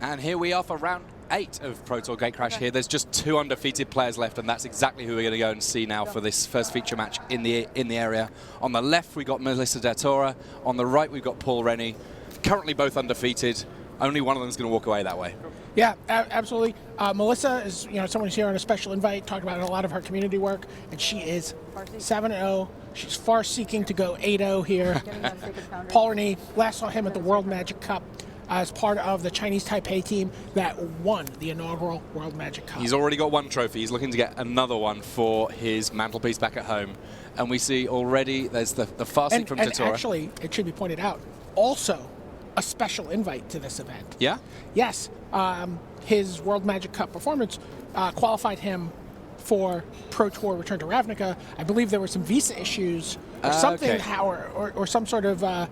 And here we are for round 8 of Pro Tour Gatecrash here. There's just 2 undefeated players left, and that's exactly who we're going to go and see now for this first feature match in the area. On the left, we've got Melissa DeTora. On the right, we've got Renie. Currently both undefeated. Only one of them is going to walk away that way. Yeah, absolutely. Melissa is, someone who's here on a special invite, talked about a lot of her community work, and she is 7-0. She's far seeking to go 8-0 here. Renie, last saw him at the World Magic Cup as part of the Chinese Taipei team that won the inaugural World Magic Cup. He's already got 1 trophy. He's looking to get another one for his mantelpiece back at home. And we see already there's the far seat from DeTora. And actually, it should be pointed out, also a special invite to this event. Yeah? Yes. His World Magic Cup performance qualified him for Pro Tour Return to Ravnica. I believe there were some visa issues or something, okay. or some sort of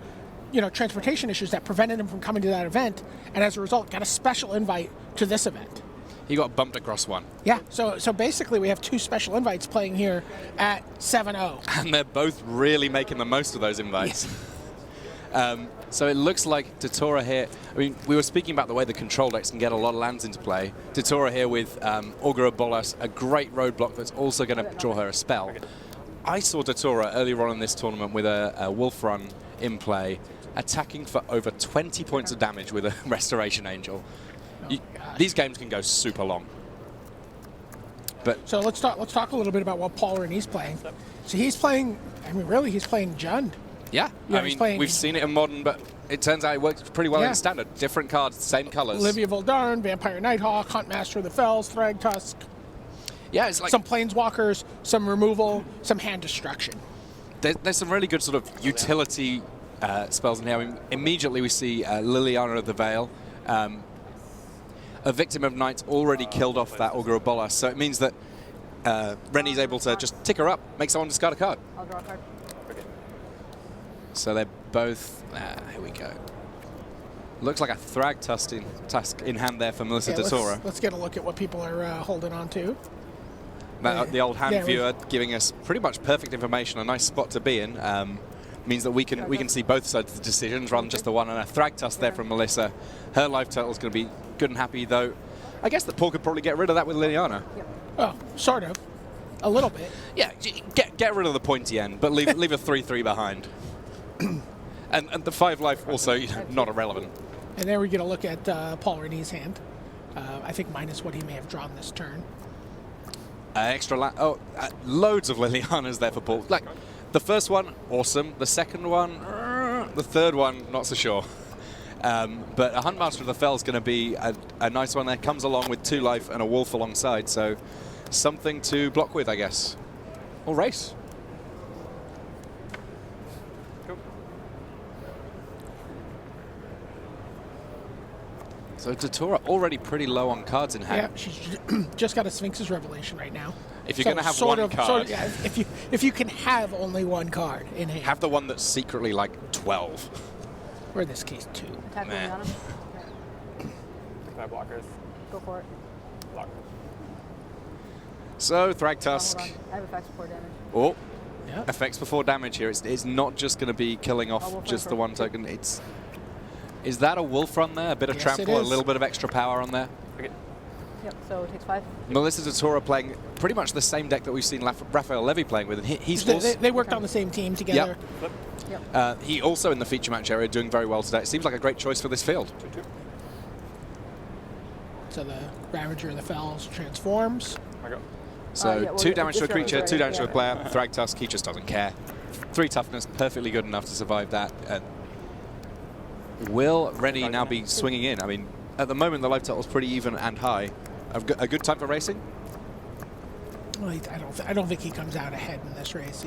transportation issues that prevented him from coming to that event, and as a result got a special invite to this event. He got bumped across one. Yeah, so basically we have 2 special invites playing here at 7-0. And they're both really making the most of those invites. Yeah. So it looks like DeTora here, I mean, we were speaking about the way the control decks can get a lot of lands into play. DeTora here with Augur Bolas, a great roadblock that's also going to draw her a spell. I saw DeTora earlier on in this tournament with a Wolf Run in play, attacking for over 20 points of damage with a Restoration Angel. These games can go super long. But so let's talk a little bit about what Renie's playing. So he's playing, really he's playing Jund. Yeah, I mean, we've seen it in Modern, but it turns out it works pretty well in Standard. Different cards, same colors. Olivia Voldaren, Vampire Nighthawk, Huntmaster of the Fells, Thragtusk. Yeah, it's like some Planeswalkers, some removal, some hand destruction. There's some really good sort of utility spells in here. I mean, immediately we see Liliana of the Veil. A Victim of Night already killed off that Augur Bolas, so it means that Renie's able to just tick her up, make someone discard a card. I'll draw a card. So they're both, here we go. Looks like a Thragtusk in hand there for Melissa DeTora. Let's get a look at what people are holding on to. The old hand viewer giving us pretty much perfect information, a nice spot to be in. Means that we can see both sides of the decisions rather than just the one. And a Thragtusk there from Melissa. Her life total is going to be good and happy, though. I guess that Paul could probably get rid of that with Liliana. Yep. Oh, sort of. A little bit. Yeah, get rid of the pointy end, but leave a 3/3 behind. and the 5 life also not irrelevant. And there we get a look at Renie's hand. I think minus what he may have drawn this turn. Extra land. Loads of Lilianas there for Paul. Like, the first one, awesome. The second one, the third one, not so sure. But a Huntmaster of the Fell is going to be a nice one there. Comes along with 2 life and a wolf alongside, so something to block with, I guess. Or race. Cool. So DeTora already pretty low on cards in hand. Yeah, she's just got a Sphinx's Revelation right now. If you're going to have one card, yeah, if you can have only 1 card in hand, have the one that's secretly like 12. Or in this case 2. Attack Liliana. 5 blockers. Go for it. Block. So Oh, Thragtusk. hold on. I have effects before damage. Oh, Yeah. effects before damage here. It's not just going to be killing off just the 1 token. Is that a wolf run there? A bit of Yes, trample, it a is. little bit of extra power on there. Okay. Yep, so it takes 5. Melissa DeTora playing pretty much the same deck that we've seen Raphael Levy playing with. And he's also, They worked on the same team together. Flip. Yep. he also in the feature match area doing very well today. It seems like a great choice for this field. 2/2. So the Ravager of the Fells transforms. I go. So yeah, well, 2 damage to a this round is creature, 2 damage to a yeah. player. Thragtusk, he just doesn't care. 3 toughness, perfectly good enough to survive that. Will Renie now be swinging in? I mean, at the moment the life total is pretty even and high. A good time for racing? Well, I don't think he comes out ahead in this race.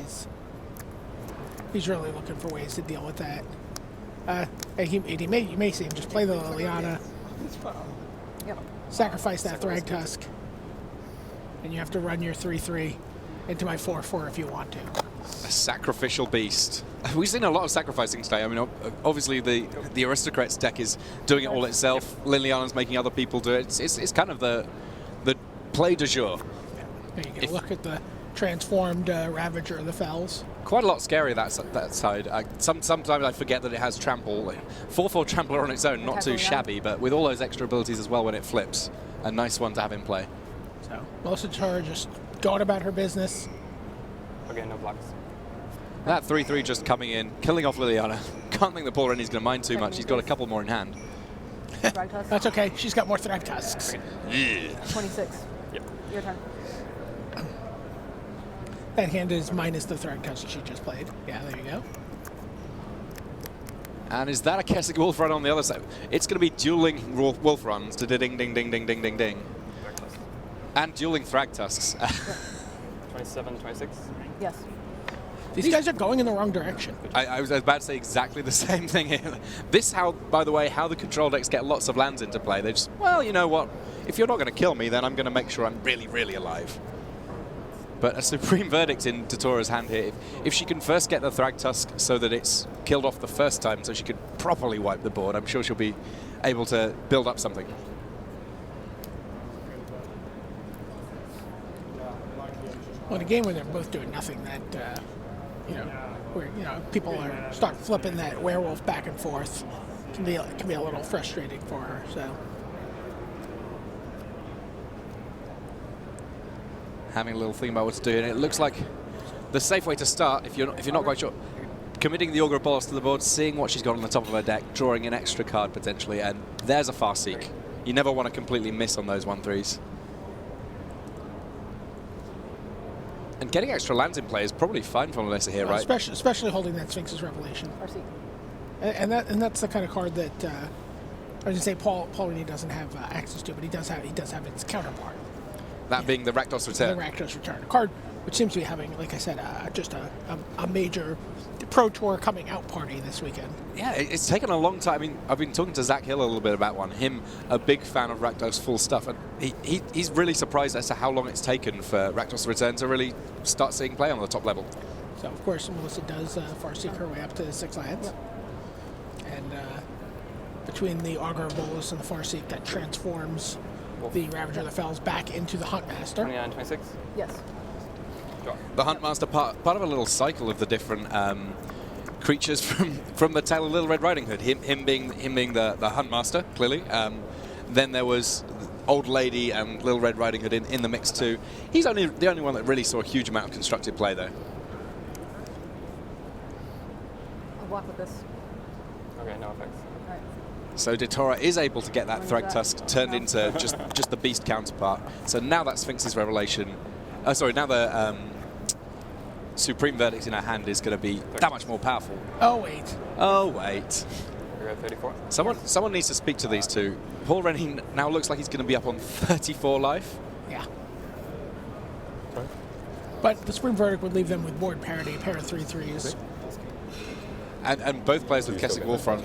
He's really looking for ways to deal with that. You may see him just play the Liliana, Yep. sacrifice that Thragtusk, and you have to run your 3/3 into my 4/4 if you want to. A sacrificial beast. We've seen a lot of sacrificing today. I mean, obviously the Aristocrats deck is doing it all itself. Liliana's making other people do it. It's kind of the play du jour. There you get a look at the transformed Ravager of the Fells. Quite a lot scarier that side. Sometimes I forget that it has trample. 4/4 trampler on its own, not too shabby, but with all those extra abilities as well when it flips, a nice one to have in play. So Melissa DeTora just going about her business. Okay, no blocks. That 3/3 just coming in, killing off Liliana. Can't think that Paul Renie's going to mind too much. He's got a couple more in hand. That's okay. She's got more Thrag Tusks. Yeah. 26. Yep. Your turn. That hand is minus the Thrag Tusk she just played. Yeah, there you go. And is that a Keswick Wolf Run on the other side? It's going to be dueling Wolf Runs to ding, ding, ding, ding, ding, ding, ding. And dueling Thrag Tusks. 27, 26. Yes. These guys are going in the wrong direction. I was about to say exactly the same thing here. By the way, how the control decks get lots of lands into play. They just, well, you know what? If you're not going to kill me, then I'm going to make sure I'm really, really alive. But a supreme verdict in DeTora's hand here. If she can first get the Thrag Tusk so that it's killed off the first time so she could properly wipe the board, I'm sure she'll be able to build up something. Well, in a game where they're both doing nothing, that where people are start flipping that werewolf back and forth, can be a little frustrating for her. So Having a little think about what to do, and it looks like the safe way to start, if you're not quite sure, committing the Augur of Bolas to the board, seeing what she's got on the top of her deck, drawing an extra card potentially, and there's a Farseek. You never want to completely miss on those 1/3s. And getting extra lands in play is probably fine for Melissa here, right? especially holding that Sphinx's Revelation. And that's the kind of card that I was going to say Paul Renie doesn't have access to, but he does have its counterpart. That being the Rakdos Return. The Rakdos Return, a card which seems to be having, like I said, just a major Pro Tour coming out party this weekend. Yeah, it's taken a long time. I mean, I've been talking to Zach Hill a little bit about one. Him, a big fan of Rakdos full stuff, and he's really surprised as to how long it's taken for Rakdos Return to really start seeing play on the top level. So, of course, Melissa does Farseek her way up to 6 lands. Yep. And between the Augur of Bolas and the Farseek, that transforms the Ravager of the Fells back into the Huntmaster. 29, 26. Yes. The Huntmaster, part of a little cycle of the different creatures from the Tale of Little Red Riding Hood. Him being the Huntmaster, clearly. Then there was Old Lady and Little Red Riding Hood in the mix too. He's the only one that really saw a huge amount of constructed play though. I'll block with this. Okay, no effects. All right. So DeTora is able to get that Thrag Tusk turned into just the beast counterpart. So now that Sphinx's Revelation, now the Supreme Verdict in her hand is going to be that much more powerful. Oh, wait. Oh, wait. You're at 34. Someone needs to speak to these two. Paul Renie now looks like he's going to be up on 34 life. Yeah. Sorry? But the Supreme Verdict would leave them with board parity, a pair of 3/3s. And both players with Keswick Wolf Run.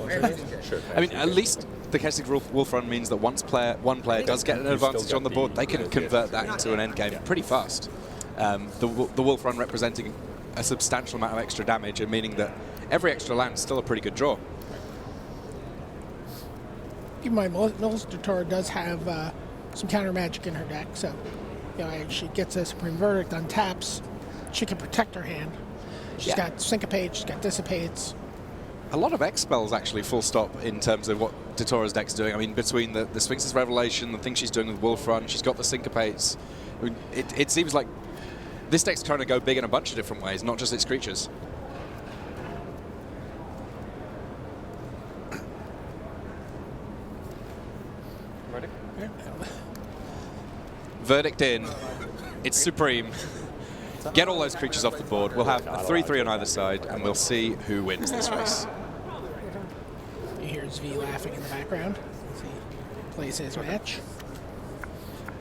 I mean, at least the Keswick Wolf Run means that one player does get an advantage on the board, they can convert that into an endgame pretty fast. The Wolf Run representing a substantial amount of extra damage and meaning that every extra land is still a pretty good draw. Keep in mind, Melissa DeTora does have some counter magic in her deck, so if she gets a Supreme Verdict, untaps, she can protect her hand. She's got Syncopate, she's got Dissipates. A lot of X spells actually, full stop, in terms of what DeTora's deck's doing. I mean, between the Sphinx's Revelation, the things she's doing with Wolf Run, she's got the Syncopates. I mean, it seems like this deck's trying to go big in a bunch of different ways, not just its creatures. Ready? Yeah. Verdict in. It's Supreme. Get all those creatures off the board. We'll have a 3/3 on either side, and we'll see who wins this race. You hear V laughing in the background as he plays his match.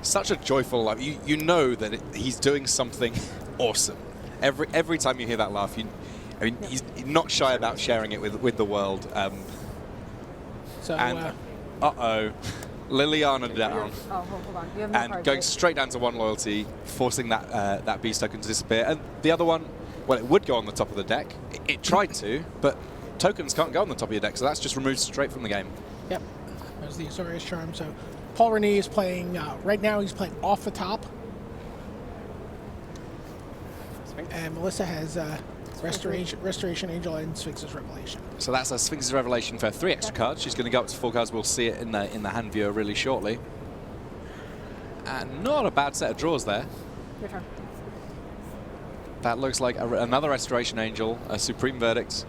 Such a joyful laugh. You know that he's doing something awesome. Every time you hear that laugh, he's not shy about sharing it with the world. Liliana down. Oh, hold on. You have no And cards, going right? straight down to 1 loyalty, forcing that beast token to disappear. And the other one, well, it would go on the top of the deck. It tried to, but tokens can't go on the top of your deck, so that's just removed straight from the game. Yep, that was the Azorius Charm. So Paul Renie is playing, right now he's playing off the top. Sphinx. And Melissa has Restoration Angel and Sphinx's Revelation. So that's a Sphinx's Revelation for 3 extra cards. She's going to go up to 4 cards. We'll see it in the hand viewer really shortly. And not a bad set of draws there. Your turn. That looks like another Restoration Angel, a Supreme Verdict.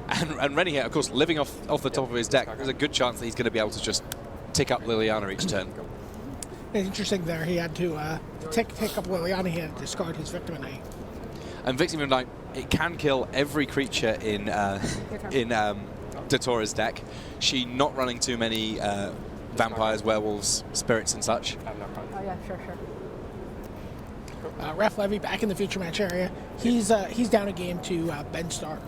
And Renie here, of course, living off the top of his deck, there's a good chance that he's going to be able to just tick up Liliana each turn. It's interesting there, he had to tick up Liliana, he had to discard his Victim of Night. And Victim of Night, it can kill every creature in DeTora's deck. She not running too many vampires, werewolves, spirits and such. Oh yeah, sure. Ref Levy back in the feature match area. He's down a game to Ben Stark.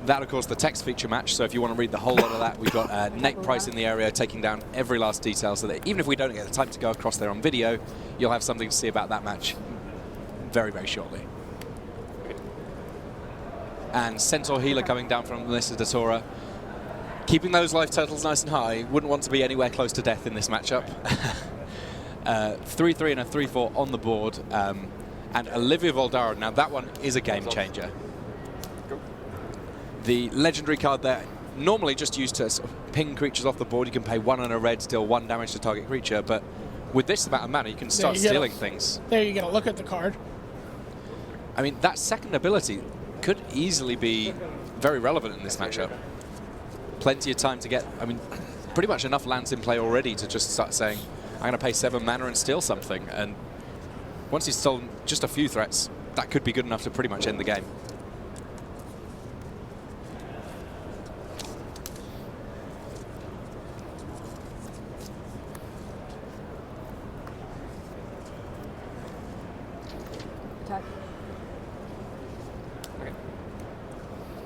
That, of course, the text feature match. So if you want to read the whole lot of that, we've got Nate Price in the area taking down every last detail so that even if we don't get the time to go across there on video, you'll have something to see about that match very, very shortly. And Centaur Healer coming down from Melissa DeTora. Keeping those life totals nice and high. Wouldn't want to be anywhere close to death in this matchup. 3-3 and a 3-4 on the board. And Olivia Voldaren, now that one is a game changer. The legendary card there, normally just used to sort of ping creatures off the board. You can pay 1 and a red, deal 1 damage to target creature, but with this amount of mana, you can start stealing things. There you get a look at the card. I mean, that second ability could easily be very relevant in this matchup. Plenty of time to get, I mean, pretty much enough lands in play already to just start saying, I'm going to pay 7 mana and steal something. And once you've stolen just a few threats, that could be good enough to pretty much end the game. Attack.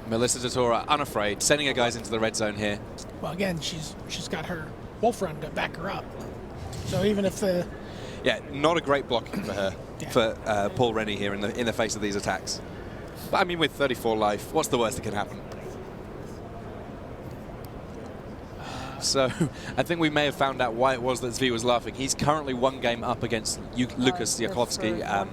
Melissa DeTora, unafraid, sending her guys into the red zone here. Well, again, she's got her Wolf Run to back her up. So even if the... Yeah, not a great blocking for her, for Paul Renie here in the face of these attacks. But I mean, with 34 life, what's the worst that can happen? So I think we may have found out why it was that Zvi was laughing. He's currently 1 game up against Lukas Yakovsky.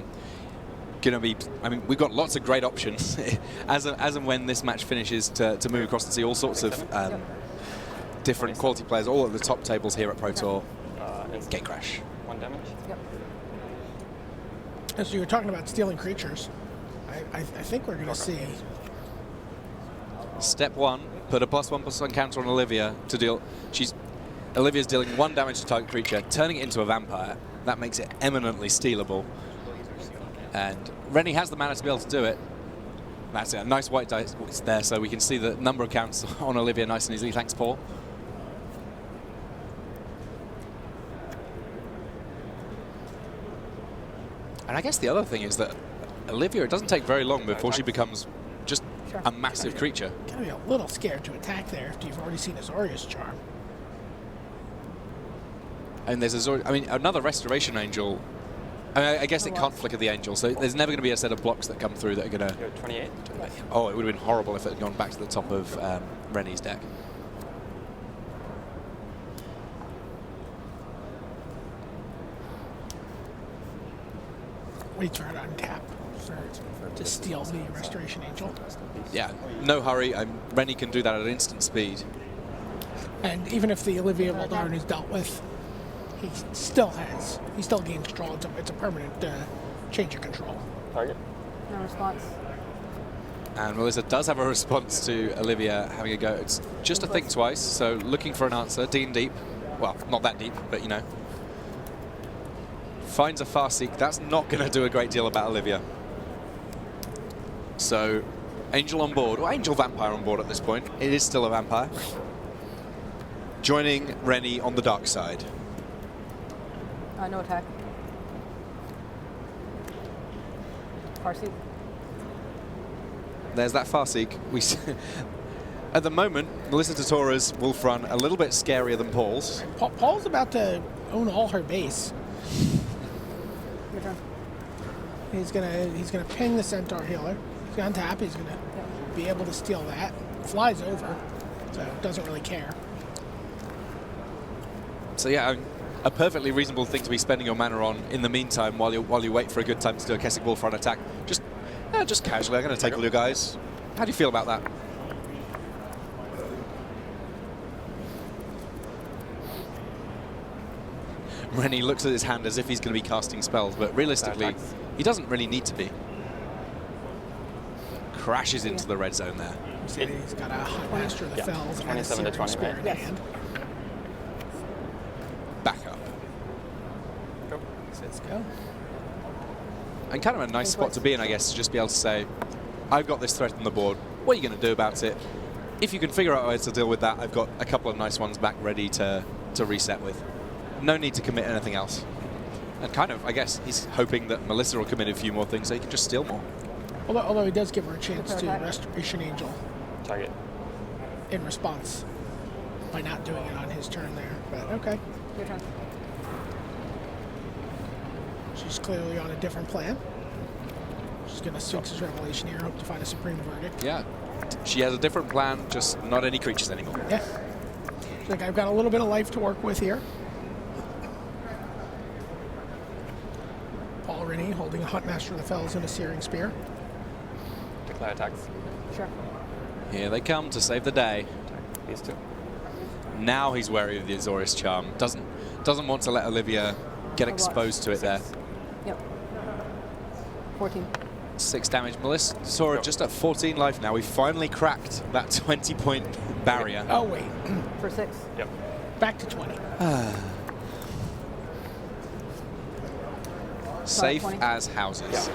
Gonna be, I mean, we've got lots of great options as and when this match finishes to move across and see all sorts of different quality players all at the top tables here at Pro Tour. Gatecrash. 1 damage. Yep. So you were talking about stealing creatures. I think we're gonna see. Step 1, put a +1/+1 counter on Olivia to deal. Olivia's dealing 1 damage to target creature, turning it into a vampire. That makes it eminently stealable. And Renie has the mana to be able to do it. That's it, a nice white dice there, so we can see the number of counts on Olivia nice and easily. Thanks, Paul. And I guess the other thing is that Olivia, it doesn't take very long before she becomes just a massive creature. Gotta be a little scared to attack there after you've already seen Azorius Charm. And there's Azorius, I mean, another Restoration Angel. I guess it can't flicker the Angel, so there's never going to be a set of blocks that come through that are going to... 28? Oh, it would have been horrible if it had gone back to the top of Renie's deck. Wait for it on tap to steal the Restoration Angel. Yeah, no hurry. Renie can do that at instant speed. And even if the Olivia Voldaren is dealt with, he still gains control. It's a permanent change of control. Target. No response. And Melissa does have a response to Olivia having a go. It's just a think twice, so looking for an answer. Dean deep. Well, not that deep, but you know. Finds a Farseek. That's not going to do a great deal about Olivia. So, Angel on board, or Angel Vampire on board at this point. It is still a vampire. Joining Renie on the dark side. No attack. Farseek. There's that Farseek. At the moment, Melissa DeTora's Wolf Run a little bit scarier than Paul's. Paul's about to own all her base. Your turn. He's gonna ping the Centaur Healer. He's gonna tap. He's gonna be able to steal that. Flies over, so doesn't really care. So yeah, a perfectly reasonable thing to be spending your mana on in the meantime while you wait for a good time to do a Keswick Wolf Run attack. Just Just casually, I'm going to take a look, guys. How do you feel about that? Renie looks at his hand as if he's going to be casting spells, but realistically, he doesn't really need to be. Crashes into the red zone there. He's got a Hot Master of the Fells and a 27 to Searing 20, Spear right? in Yes. hand. Back up. Go. Let's go. And kind of a nice spot to be in, I guess, to just be able to say, I've got this threat on the board. What are you going to do about it? If you can figure out ways to deal with that, I've got a couple of nice ones back ready to reset with. No need to commit anything else. And kind of, I guess, he's hoping that Melissa will commit a few more things so he can just steal more. Although he does give her a chance to Restoration Angel Target. in response by not doing it on his turn there. But okay. Your turn. She's clearly on a different plan. She's going to Sphinx's Revelation here, hope to find a Supreme Verdict. Yeah. She has a different plan, just not any creatures anymore. Yeah. She's like, I've got a little bit of life to work with here. Paul Renie holding a Hot Master of the Fells and a Searing Spear. Declare attacks. Sure. Here they come to save the day. Attack these two. Now he's wary of the Azorius Charm. Doesn't want to let Olivia get exposed to it there. Yep. 14. 6 damage. Melissa DeTora just at 14 life now. We finally cracked that 20-point barrier. Oh, wait. For 6. Yep. Back to 20. Safe 20. as houses.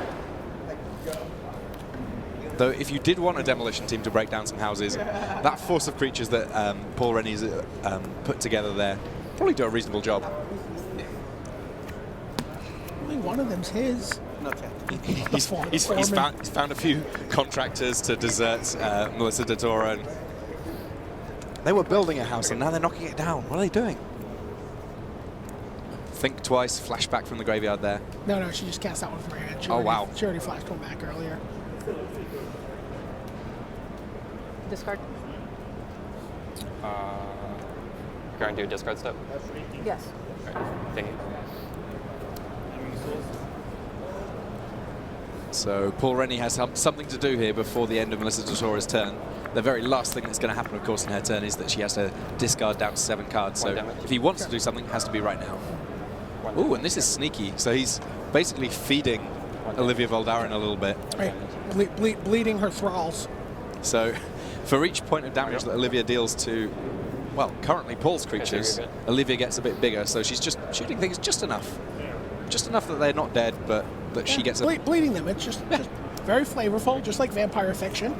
Though if you did want a demolition team to break down some houses, that force of creatures that Paul Renie's put together there probably do a reasonable job. Only one of them's his. He's found a few contractors to desert Melissa DeTora. And they were building a house and now they're knocking it down. What are they doing? Think twice, flashback from the graveyard there. No, she just cast that one from her hand. She Oh, already- wow. She already flashed one back earlier. Discard. Going to do a discard step. Yes. Right. Thingy. So Paul Renie has something to do here before the end of Melissa DeTora's turn. The very last thing that's going to happen, of course, in her turn is that she has to discard down to 7 cards. So One damage. if he wants to do something, it has to be right now. One Ooh, damage. and this is sneaky. So he's basically feeding Olivia Voldaren a little bit. Right. Bleeding her thralls. So for each point of damage that Olivia deals to, well, currently Paul's creatures, Olivia gets a bit bigger. So she's just shooting things just enough. Just enough that they're not dead, but that she gets a... Bleeding them. It's just very flavorful, just like vampire fiction.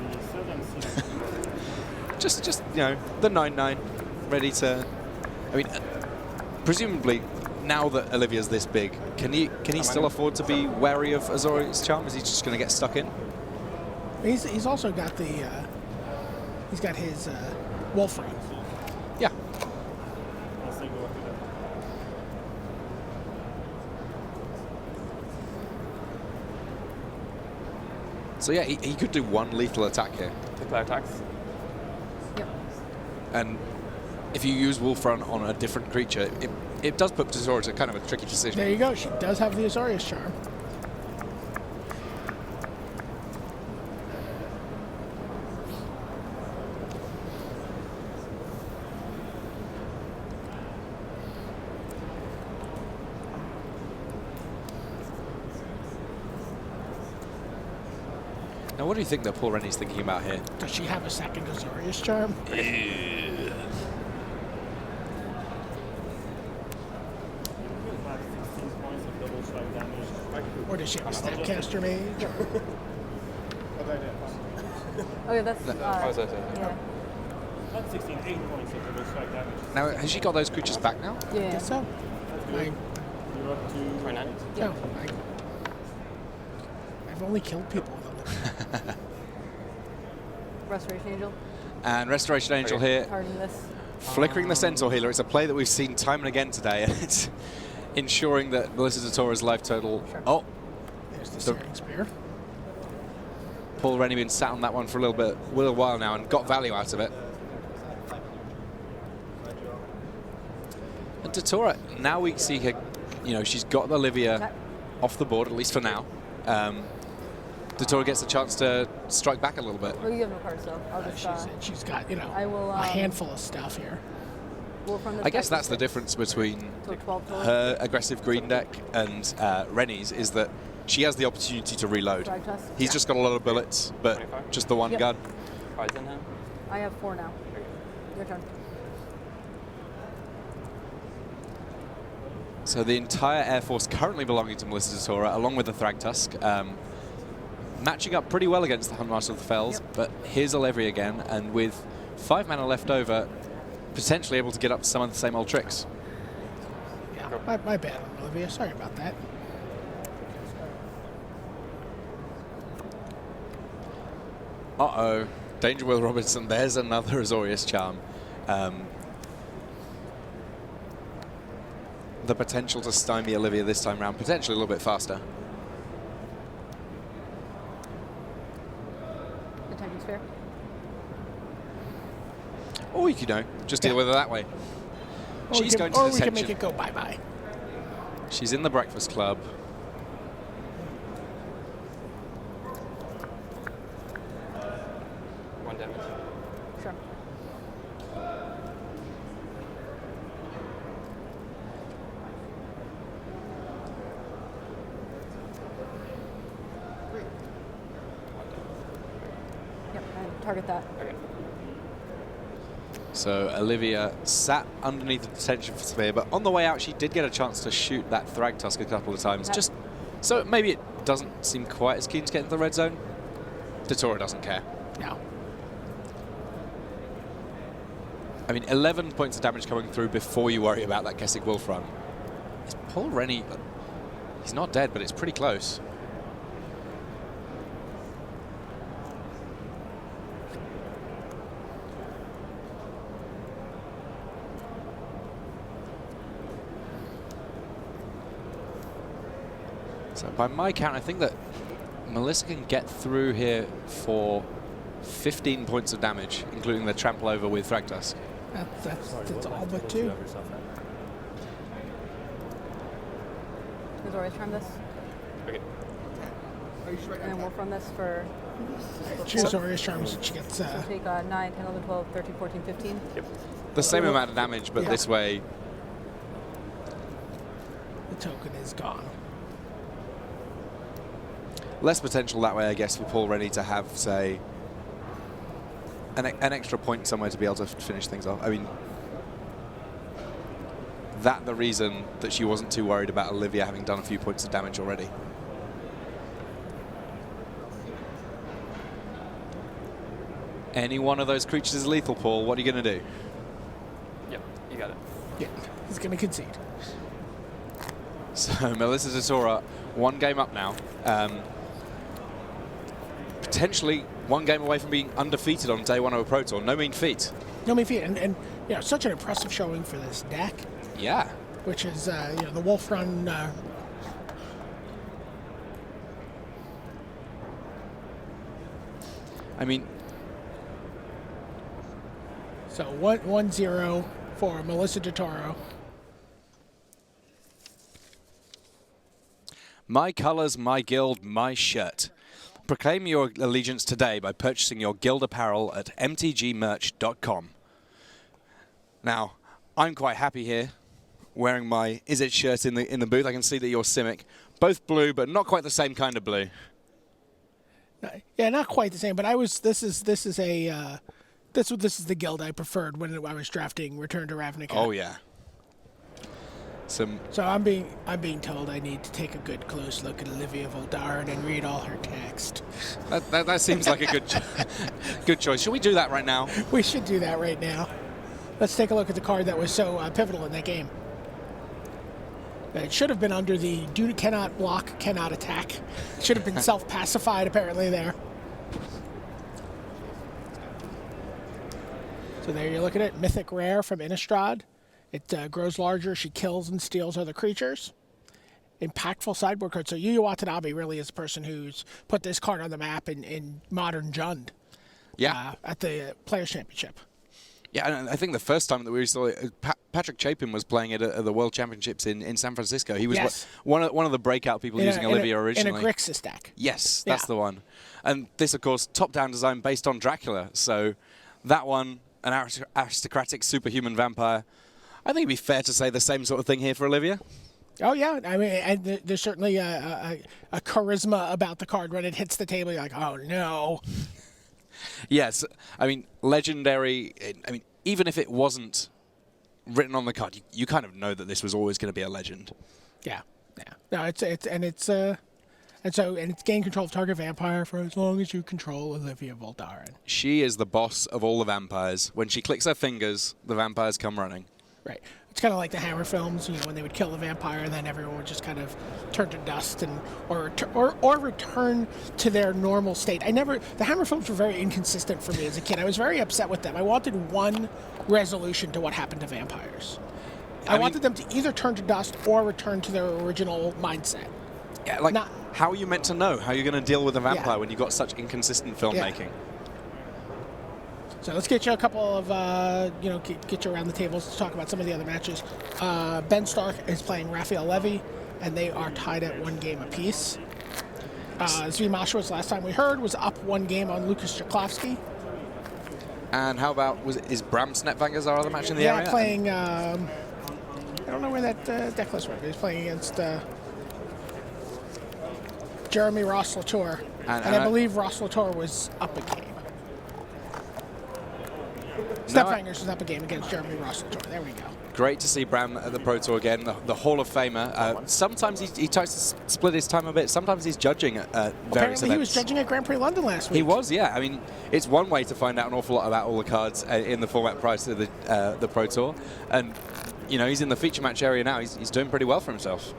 just you know, the 9/9, ready to... I mean, presumably, now that Olivia's this big, can he still afford to be wary of Azorius Charm? Is he just going to get stuck in? He's also got the he's got his Wolf Ring. Yeah. So yeah, he could do one lethal attack here. Declare attacks. Yep. And if you use Wolf Run on a different creature, it does put DeTora to kind of a tricky decision. There you go. She does have the Azorius Charm. Now, what do you think that Paul Renie's thinking about here? Does she have a second Azorius Charm? Or does she have a Snapcaster Mage? Oh, yeah, that's. Oh, so. Yeah. Not 16, 8 points of double strike damage. Now, has she got those creatures back now? I Yeah. guess so. You're up to 29. No, I've only killed people with them. Restoration Angel. And Restoration Angel here, Harden this. flickering the Centaur Healer. It's a play that we've seen time and again today, and it's ensuring that Melissa DeTora's life total... Sure. Oh, There's the Searing Spear. Paul Renie been sat on that one for a little while now and got value out of it. And DeTora, now we see her, you know, she's got Olivia off the board, at least for now. DeTora gets a chance to strike back a little bit. Oh, you have no cards, so I'll just. She's got, you know, I will, a handful of stuff here. I guess that's the difference between her aggressive green deck and Renie's, is that she has the opportunity to reload. He's just got a lot of bullets, but 25? just the one gun. Cards in hand. I have 4 now. Your turn. So the entire Air Force currently belonging to Melissa DeTora, along with the Thragtusk, matching up pretty well against the Huntmaster of the Fells. But here's Olivia again, and with 5 mana left over, potentially able to get up to some of the same old tricks. Yeah, my bad, Olivia. Sorry about that. Uh-oh. Danger Will Robinson. There's another Azorius Charm. The potential to stymie Olivia this time round, potentially a little bit faster. The timing's fair. Or you could, just deal with her that way. She's going to or detention. we can make it go bye-bye. She's in the Breakfast Club. Sure. Yep, and target that. Okay. So Olivia sat underneath the detention sphere, but on the way out she did get a chance to shoot that Thragtusk a couple of times. Just so maybe it doesn't seem quite as keen to get into the red zone. DeTora doesn't care. No. I mean, 11 points of damage coming through before you worry about that Kessig Wolf run. Is Paul Renie... He's not dead, but it's pretty close. So by my count, I think that Melissa can get through here for 15 points of damage, including the trample over with Thragtusk. That's all but 2. There's always from this. Okay. And then we'll from this for. She has Azorius Charms, and she gets... So take 9, 10, 11, 12, 13, 14, 15. Yep. The same amount of damage, but Yeah. this way... The token is gone. Less potential that way, I guess, for Paul Renie to have, say, an extra point somewhere to be able to finish things off. I mean, that the reason that she wasn't too worried about Olivia having done a few points of damage already. Any one of those creatures is lethal, Paul. What are you going to do? Yep. You got it. Yeah, he's going to concede. So Melissa DeTora, 1 game up now. Potentially 1 game away from being undefeated on day 1 of a Pro Tour. No mean feat. No mean feat, and you know, such an impressive showing for this deck. Yeah. Which is you know, the Wolf Run. I mean, so 1-0 for Melissa DeTora. my colors, my guild, my shirt. Proclaim your allegiance today by purchasing your guild apparel at mtgmerch.com. Now, I'm quite happy here, wearing my Is It shirt in the booth. I can see that you're Simic, both blue, but not quite the same kind of blue. Yeah, not quite the same, but I was. This is the guild I preferred when I was drafting Return to Ravnica. Oh yeah. So I'm being told I need to take a good close look at Olivia Voldaren and read all her text. That seems like a good choice. Should we do that right now? We should do that right now. Let's take a look at the card that was so pivotal in that game. It should have been under the cannot block, cannot attack. It should have been self-pacified apparently there. So there you look at it. Mythic Rare from Innistrad. It grows larger. She kills and steals other creatures. Impactful sideboard card. So Yuya Watanabe really is the person who's put this card on the map in modern Jund. Yeah. At the Players' Championship. Yeah, and I think the first time that we saw it, Patrick Chapin was playing it at the World Championships in San Francisco. He was Yes. one of the breakout people using Olivia originally. In a Grixis deck. Yes, that's the one. And this, of course, top-down design based on Dracula. So that one, an aristocratic superhuman vampire. I think it'd be fair to say the same sort of thing here for Olivia. Oh, yeah. I mean, and there's certainly a charisma about the card. When it hits the table, you're like, oh, no. Yes. I mean, legendary. I mean, even if it wasn't written on the card, you kind of know that this was always going to be a legend. Yeah. Yeah. No, it's gain control of target vampire for as long as you control Olivia Voldaren. She is the boss of all the vampires. When she clicks her fingers, the vampires come running. Right. It's kind of like the Hammer films, when they would kill the vampire, and then everyone would just kind of turn to dust or return to their normal state. The Hammer films were very inconsistent for me as a kid. I was very upset with them. I wanted one resolution to what happened to vampires. I wanted them to either turn to dust or return to their original mindset. Yeah, like, how are you meant to know how you're going to deal with a vampire when you've got such inconsistent filmmaking? Yeah. So let's get you a couple of, get you around the tables to talk about some of the other matches. Ben Stark is playing Raphael Levy, and they are tied at 1 game apiece. Zvi Moshowitz, last time we heard, was up 1 game on Lucas Jaklowski. And how about, is Bram Snetvanger's our other match in the area? Yeah, playing, I don't know where that deck list went, but he's playing against Jeremy Ross Latour. And I believe Ross Latour was up a game. Snetfangers was up a game against Jeremy Ross Latour. There we go. Great to see Bram at the Pro Tour again, the Hall of Famer. Sometimes he tries to split his time a bit. Sometimes he's judging at various Apparently events. He was judging at Grand Prix London last week. He was, yeah. I mean, it's one way to find out an awful lot about all the cards in the format prior to the Pro Tour. And, he's in the feature match area now. He's doing pretty well for himself.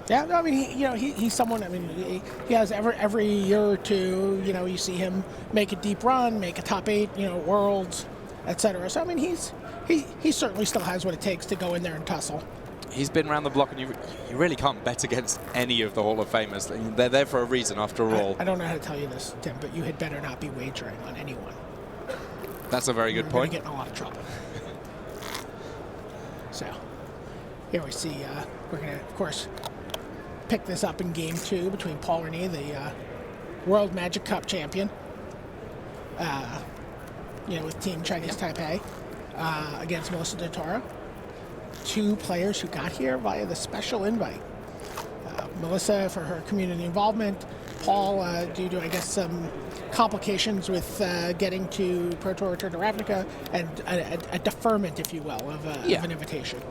Yeah, no, I mean, he's someone. I mean, he has every year or two. You see him make a deep run, make a top 8, Worlds, etc. So I mean, he certainly still has what it takes to go in there and tussle. He's been around the block, and you really can't bet against any of the Hall of Famers. They're there for a reason, after all. I don't know how to tell you this, Tim, but you had better not be wagering on anyone. That's a very good point. You're going to get in a lot of trouble. So here we see we're going to, of course, pick this up in Game 2 between Paul Renie, the World Magic Cup champion, with Team Chinese Taipei, against Melissa DeTora. 2 players who got here via the special invite. Melissa for her community involvement, Paul due to, I guess, some complications with getting to Pro Tour Return to Ravnica, and a deferment, if you will, of an invitation.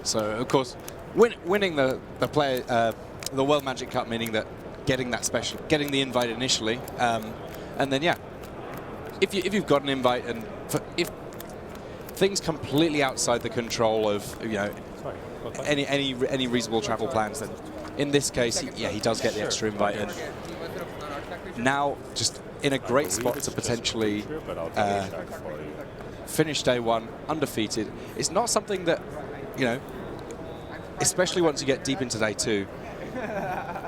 So, of course, winning the World Magic Cup, meaning that getting the invite initially, and then if you've got an invite, and if things completely outside the control of any reasonable travel plans, then in this case, he does get the extra invite, and now just in a great spot to potentially finish day 1 undefeated. It's not something that, especially once you get deep into day 2,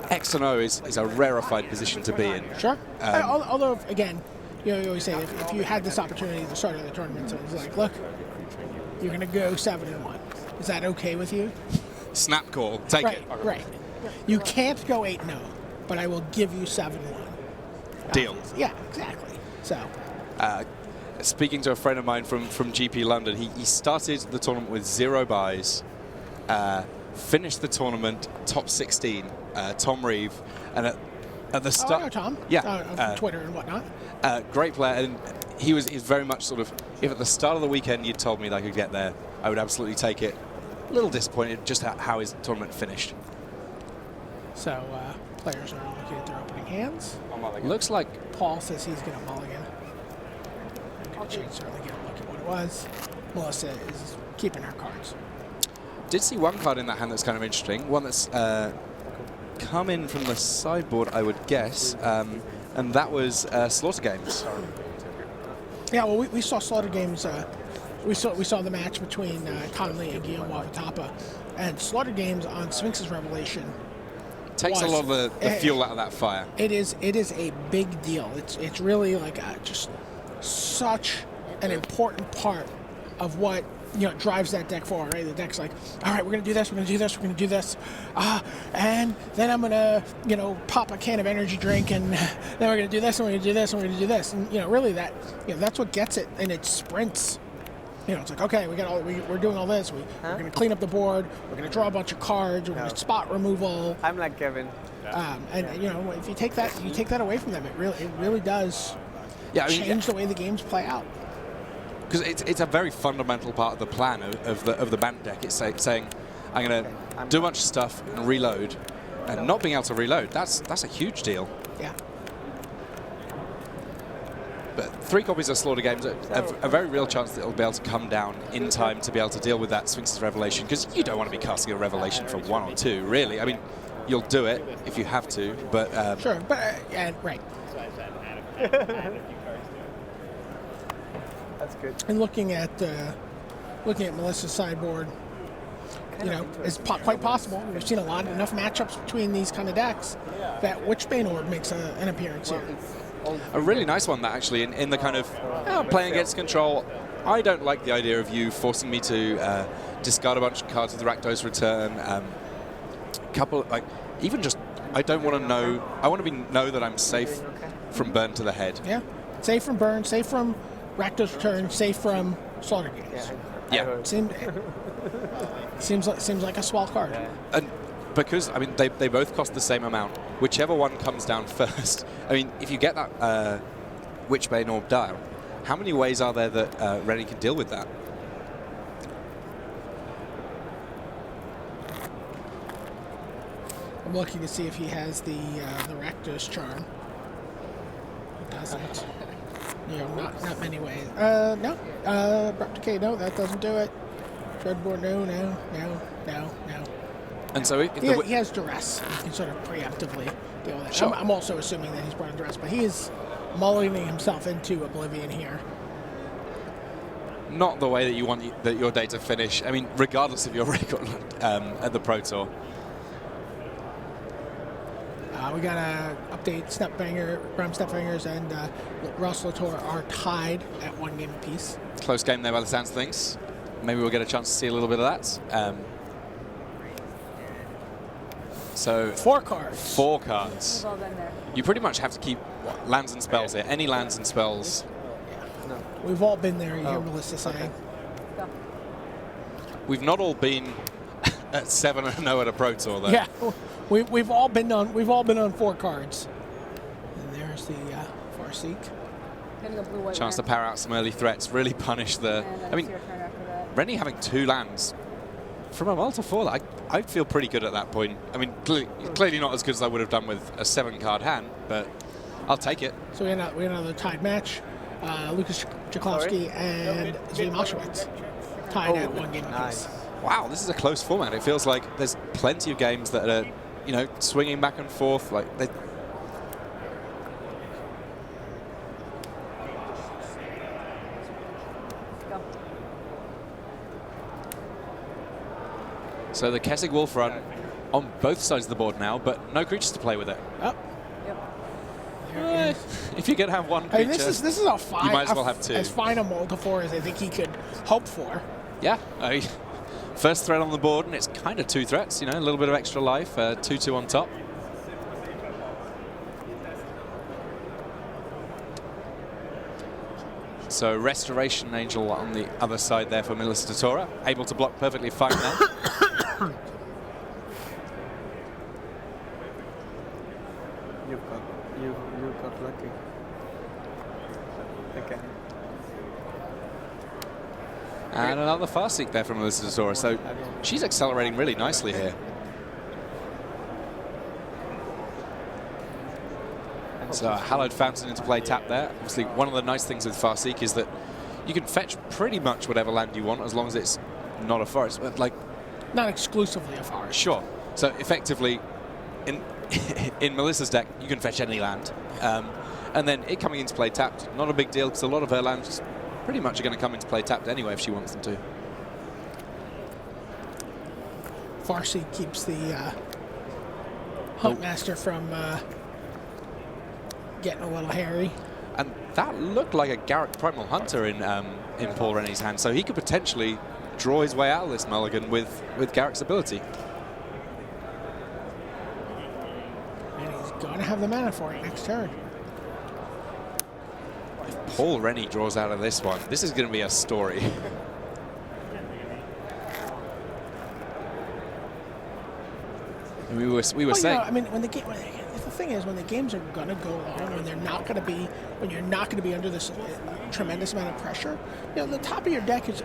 X and O is a rarefied position to be in. Sure. Although, again, you always say if you had this opportunity at the start of the tournament, so it's like, look, you're going to go 7-1. Is that okay with you? Snap call. Take it. Right. You can't go 8-0, but I will give you 7-1. Deal. Yeah, exactly. So. Speaking to a friend of mine from GP London, he started the tournament with 0 buys, finished the tournament top 16, Tom Reeve, and at the start. I know Tom. Yeah. From Twitter and whatnot. Great player, and he's very much sort of, if at the start of the weekend you'd told me that I could get there, I would absolutely take it. A little disappointed just how his tournament finished. So players are looking at their opening hands. Looks like Paul says he's going to mulligan. Good chance to certainly get a look at what it was. Melissa is keeping her cards. Did see one card in that hand that's kind of interesting. One that's come in from the sideboard, I would guess, and that was Slaughter Games. Yeah, well, we saw Slaughter Games. We saw the match between Conley and Guillaume Wafatapa, and Slaughter Games on Sphinx's Revelation takes a lot of the fuel out of that fire. It is a big deal. It's really like just such an important part of what drives that deck forward, right? The deck's like, all right, we're gonna do this, we're gonna do this, we're gonna do this, and then I'm gonna pop a can of energy drink, and then we're gonna do this, and we're gonna do this, and we're gonna do this, and really that's what gets it in its sprints. It's like, okay, we're doing all this. We're gonna clean up the board. We're gonna draw a bunch of cards. We're gonna spot removal. I'm like Kevin. And if you take that away from them, it really does change the way the games play out. Because it's a very fundamental part of the plan of the Bant deck. It's saying, I'm going to do a bunch of stuff and reload, and not being able to reload, that's a huge deal. Yeah. But 3 copies of Slaughter Games, a very real chance that it'll be able to come down in time to be able to deal with that Sphinx's Revelation, because you don't want to be casting a Revelation for 1 or 2, really. I mean, you'll do it if you have to, but... sure, but... right. That's good. And looking at Melissa's sideboard, it's quite possible. We've seen enough matchups between these kind of decks that Witchbane Orb makes an appearance here. A really nice one, that actually, in the kind of playing against control. I don't like the idea of you forcing me to discard a bunch of cards with Rakdos Return. Even just, I don't want to know. I want to know that I'm safe from burn to the head. Yeah, safe from burn, safe from Rakdos Return, safe from Slaughter Games. Yeah. Seems like a swell card. And because, I mean, they both cost the same amount. Whichever one comes down first. I mean, if you get that Witchbane Orb down, how many ways are there that Renie can deal with that? I'm looking to see if he has the Rakdos Charm. He doesn't. Not many ways. No. Abrupt Decay, no, that doesn't do it. Dreadboard, no. And so he has Duress. He can sort of preemptively deal with it. Sure. I'm also assuming that he's brought in Duress, but he is mullining himself into Oblivion here. Not the way that you want your day to finish. I mean, regardless of your record at the Pro Tour. We got to update Bram Stepfangers and Ross Latour are tied at 1 game apiece. Close game there by the sounds of things. Maybe we'll get a chance to see a little bit of that. So 4 cards. 4 cards. We've all been there. You pretty much have to keep lands and spells here. Any lands and spells. No. We've all been there, you hear Melissa saying. Go. We've not all been at 7-0 at a Pro Tour, though. Yeah, we've all been on 4 cards. And there's the Farseek. Gonna go blue, white, Chance to red. power out some early threats. Really punish the. And then I mean, it's your turn after that. Renie having 2 lands from a multi 4. I feel pretty good at that point. I mean, clearly not as good as I would have done with a 7-card hand, but I'll take it. So we had another tied match. Lucas Jaklowski and Zvi Moshowitz tied at 1 game apiece. Wow, this is a close format. It feels like there's plenty of games that are, swinging back and forth. Like they. Go. So the Kessig Wolf run on both sides of the board now, but no creatures to play with it. Oh. Yep. If you can have 1 creature, Hey, this is a fine. you might as well have 2. As fine a multi-4 as I think he could hope for. Yeah. First threat on the board, and it's kind of 2 threats, a little bit of extra life, 2/2 on top. So Restoration Angel on the other side there for Melissa DeTora, able to block perfectly fine there. You got lucky. Okay. And another Farseek there from Melissa DeTora. So she's accelerating really nicely here. So Hallowed Fountain into play tap there. Obviously, one of the nice things with Farseek is that you can fetch pretty much whatever land you want as long as it's not a forest. But Not exclusively a forest. Sure. So effectively, in Melissa's deck, you can fetch any land. And then it coming into play tapped, not a big deal because a lot of her lands pretty much are going to come into play tapped anyway if she wants them to. Farseek keeps the Huntmaster from getting a little hairy. And that looked like a Garrick Primal Hunter in Paul Renie's hand, so he could potentially draw his way out of this mulligan with Garrick's ability. And he's going to have the mana for it next turn. If Paul Renie draws out of this one, this is going to be a story. We were saying. I mean, when the thing is, when the games are going to go long, when you're not going to be under this tremendous amount of pressure, the top of your deck is,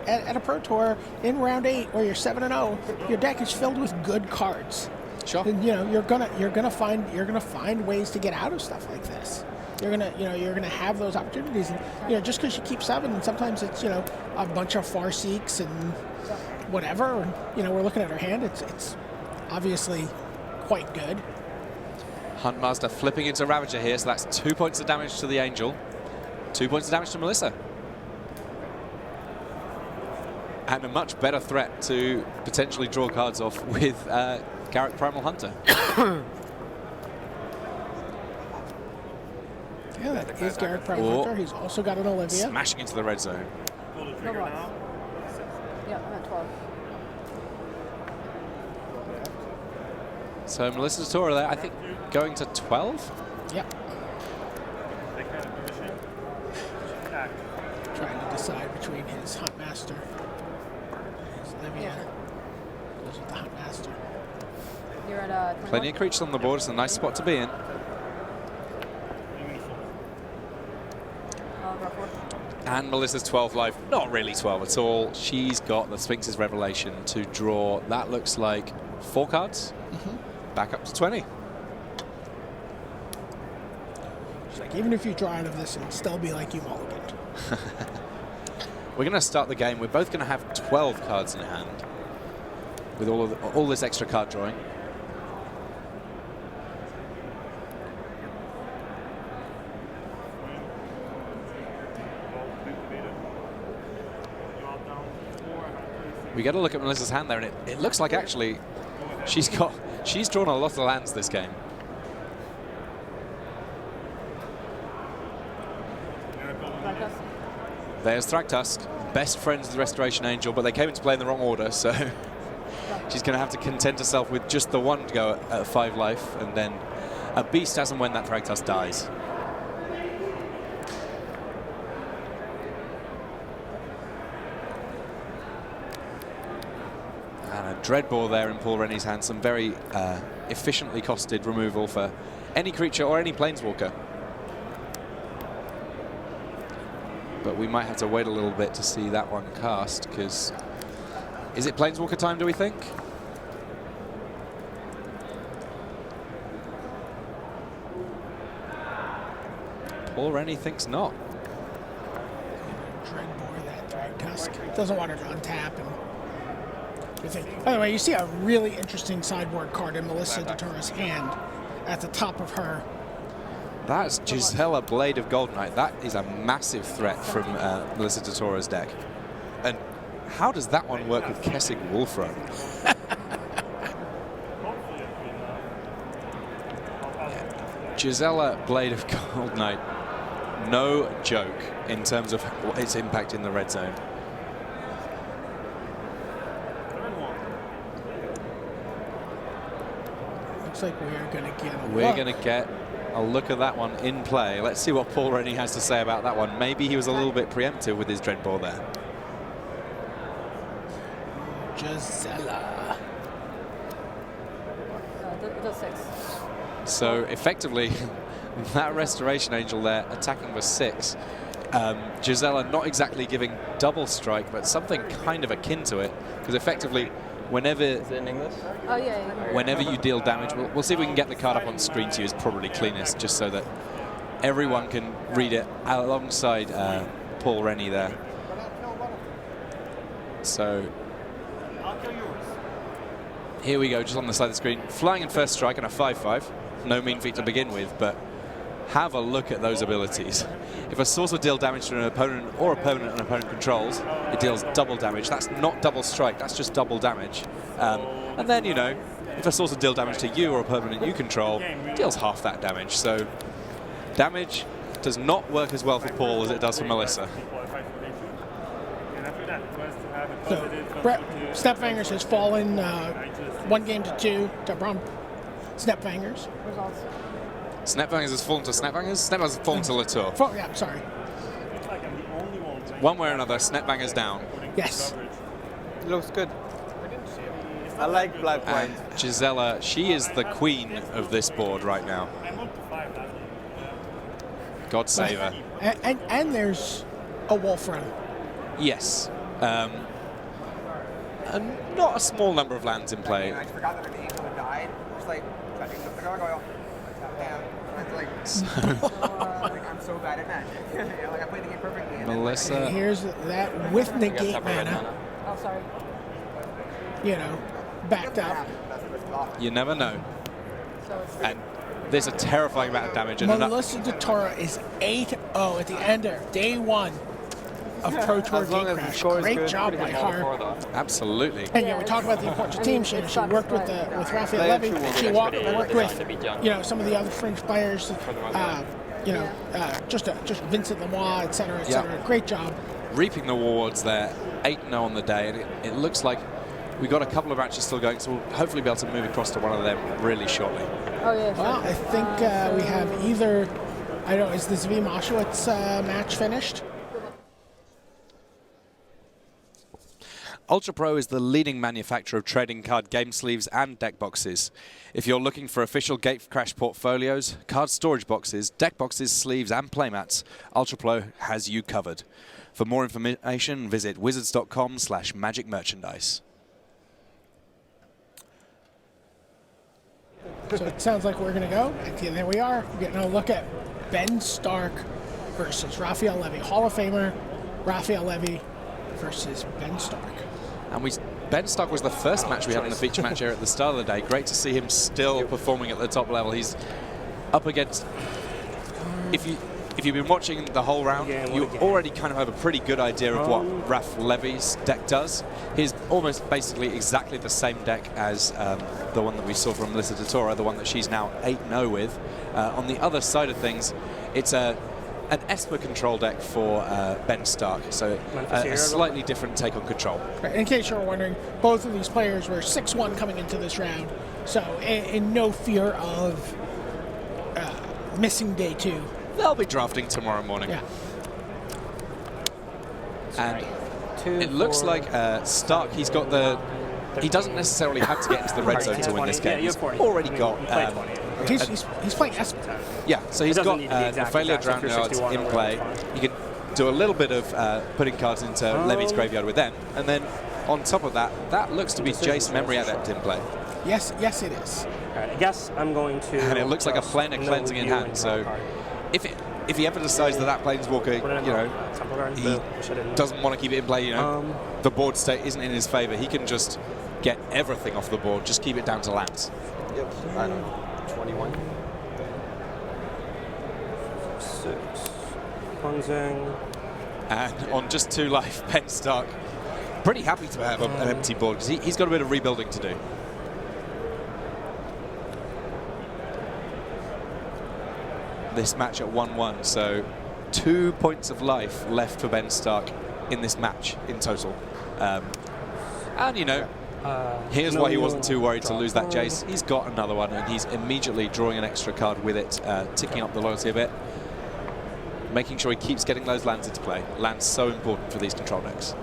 at a Pro Tour in round 8 where you're 7-0, your deck is filled with good cards. Sure. And, you're gonna find ways to get out of stuff like this. You're gonna have those opportunities, and just because you keep 7, and sometimes it's a bunch of far seeks and whatever. And, we're looking at her hand. It's obviously quite good. Huntmaster flipping into Ravager here, so that's 2 points of damage to the Angel, 2 points of damage to Melissa. And a much better threat to potentially draw cards off with Garrick Primal Hunter. Yeah, that is Garrick Primal Hunter. He's also got an Olivia. Smashing into the red zone. Pull the No trigger blocks. now. Yeah, I'm at 12. So Melissa DeTora there, I think, going to 12? Yep. Take that position. Attack. Trying to decide between his Huntmaster and his Olivia. Goes with the Huntmaster. You're at 21? Plenty of creatures on the board. It's a nice spot to be in. Draw 4. And Melissa's 12 life, not really 12 at all. She's got the Sphinx's Revelation to draw. That looks like 4 cards. Back up to 20. She's like, even if you draw out of this, it'll still be like you mulliganed. We're going to start the game. We're both going to have 12 cards in hand with all this extra card drawing. We get a look at Melissa's hand there, and it looks like actually she's drawn a lot of lands this game. There's Thragtusk, best friends with the Restoration Angel, but they came into play in the wrong order, so she's going to have to content herself with just the one to go at 5 life, and then a beast as and when that Thragtusk dies. And a Dreadbore there in Paul Renie's hand, some very efficiently costed removal for any creature or any Planeswalker. But we might have to wait a little bit to see that one cast, because is it Planeswalker time, do we think? Paul Renie thinks not. Dreadbore that Thragtusk. Doesn't want her to untap. And by the way, you see a really interesting sideboard card in Melissa DeTora's hand at the top of her. That's Gisela, Blade of Goldenite. That is a massive threat from Melissa DeTora's deck. And how does that one work with Kessig Wolfram? Gisela, Blade of Goldenite, no joke in terms of its impact in the red zone. Looks like we're going to get a We're look. going to get a look at that one in play. Let's see what Paul Renie has to say about that one. Maybe he was a little bit preemptive with his Dreadbore there. Gisela. It does 6. So effectively, that Restoration Angel there attacking for 6. Gisela not exactly giving double strike, but something kind of akin to it, because effectively, whenever Is it in English? Oh, yeah. whenever you deal damage, we'll see if we can get the card up on screen to you. Is probably cleanest, just so that everyone can read it alongside Paul Renie there. So here we go, just on the side of the screen. Flying in first strike and a 5/5. No mean feat to begin with, but have a look at those abilities. If a source will deal damage to an opponent or opponent an opponent controls, it deals double damage. That's not double strike, that's just double damage. And then, if a source will deal damage to you or a opponent you control, it deals half that damage. So damage does not work as well for Paul as it does for Melissa. He qualified for day 2. And after that, was to have a So positive from Brett two to- Snapfingers has fallen 1 game to 2 to Bron Snapfingers. Results. Snapbangers has fallen to Snapbangers. Snapbangers has fallen to Latour. Yeah, sorry. Looks like I'm the only one playing One way or another, Snapbangers down. according to Yes. coverage. Looks good. I like black white. And Gisela, she is the queen of this board right now. I'm up to 5 last game. God save her. And there's a Wolf Run. Yes. And not a small number of lands in play. I forgot that an angel had died. It's like, I think something going damn. It's like, I'm so bad at Magic. You know, like I played the game perfectly. And Melissa. And here's that with I got negate separate red mana, mana. Oh, sorry. you know, backed up. That's what it's thought. You never know. So it's And there's a terrifying amount of damage. And enough. Melissa DeTora is 8-0 at the end of day 1 of Pro Tour As long as the Gatecrash. score is Great good, job Pretty by good ball before, her. though. Absolutely. And yeah, we talked about the importance of team. She worked with Raphael They Levy. actually She will get worked designed to be with young. some of the other fringe players. Just Vincent Lemois, et cetera, et Yeah. cetera. Great job. Reaping the rewards there. 8-0 on the day. And it looks like we've got a couple of matches still going, so we'll hopefully be able to move across to one of them really shortly. Oh, yeah, sure. Well, I think we have either, I don't know, is the Zvi Moshowitz match finished? Ultra Pro is the leading manufacturer of trading card game sleeves and deck boxes. If you're looking for official Gatecrash portfolios, card storage boxes, deck boxes, sleeves and playmats, Ultra Pro has you covered. For more information, visit wizards.com/magicmerchandise. So it sounds like we're going to go. And there we are. We're getting a look at Ben Stark versus Raphael Levy. Hall of Famer Raphael Levy versus Ben Stark. And Ben Stark was the first match we had in the feature match here at the start of the day. Great to see him still performing at the top level. He's up against... If you've been watching the whole round, you already kind of have a pretty good idea of what Raph Levy's deck does. He's almost basically exactly the same deck as the one that we saw from Melissa DeTora, the one that she's now 8-0 with. On the other side of things, it's an Esper control deck for Ben Stark, so a slightly different take on control. Right, in case you were wondering, both of these players were 6-1 coming into this round, so in no fear of missing day 2. They'll be drafting tomorrow morning. Yeah. And it looks like Stark, he doesn't necessarily have to get into the red zone to win this game. He's already got... He's playing Esper. Yeah, so he's got doesn't need the exact Ophelia stats, so if you're Drowned 61 in or play. whatever, You can do a little bit of putting cards into Levy's graveyard with them. And then on top of that, that looks to be Jace Memory Adept in play. Yes, it is. All right, I guess I'm going to. And it looks like a planar no cleansing in view hand. and So draw a card. if he ever decides that Planeswalker, Temple Garden, he shouldn't. doesn't want to keep it in play, the board state isn't in his favor, he can just get everything off the board, just keep it down to lands. Yep, I know. 21. 6. Cleansing. And on just 2 life, Ben Stark, pretty happy to have an empty board because he's got a bit of rebuilding to do. This match at 1-1, so 2 points of life left for Ben Stark in this match in total. And here's why he wasn't too worried to lose that Jace. He's got another one and he's immediately drawing an extra card with it, ticking up the loyalty a bit, making sure he keeps getting those lands into play. Lands so important for these control decks.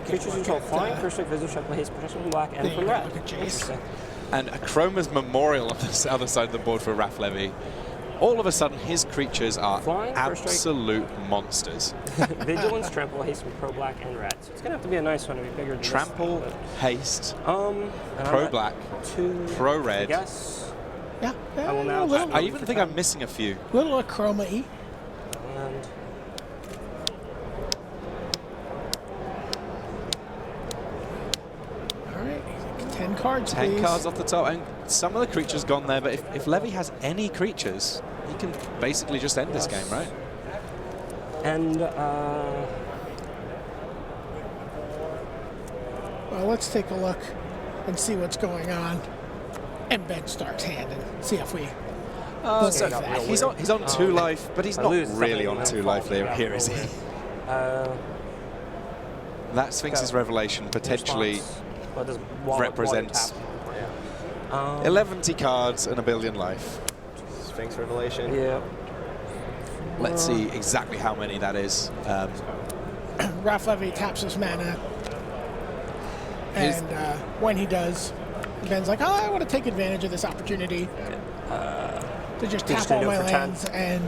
Creatures control flying, first strike, visitor strike, haste, protection from black, and there from you go, red. look at Jace. Interesting. And a Chroma's Memorial on the other side of the board for Raph Levy. All of a sudden, his creatures are Flying, first strike. absolute monsters. Vigilance, trample, haste from pro black and red. So it's gonna have to be a nice one to be bigger than Trample, this. haste, And pro I'm at black, 2. pro I red. guess. Yeah. I will now a little, I even think I'm missing a few. little chroma-y. And All right, 10 cards, 10 please. cards off the top, and some of the creatures gone there, but if Levy has any creatures, he can basically just end this game, right? And Well, let's take a look and see what's going on in Ben Stark's hand and see if we So that. he's on 2 life, but he's I not lose really something, on 2 life here, is he? That Sphinx's Revelation potentially represents 11 cards and a billion life. Sphinx Revelation. Yeah. Let's see exactly how many that is. Ralph Levy taps his mana, and when he does, Ben's like, "Oh, I want to take advantage of this opportunity to just tap all my lands and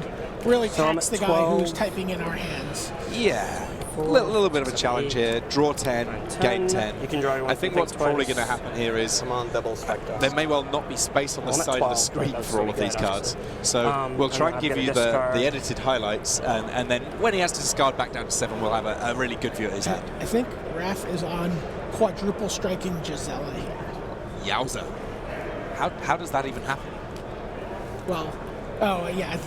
really tax the guy who's typing in our hands." Yeah, a little bit of a challenge here. Draw 10, gate 10. You can draw your I think what's probably going to happen here is Come on, double spectre. there may well not be space on the side of the screen for all of these cards. So we'll try and give you the edited highlights, and then when he has to discard back down to 7, we'll have a really good view at his hand. I think Raph is on quadruple striking Gisela here. Yowza. How does that even happen? Well, oh yeah.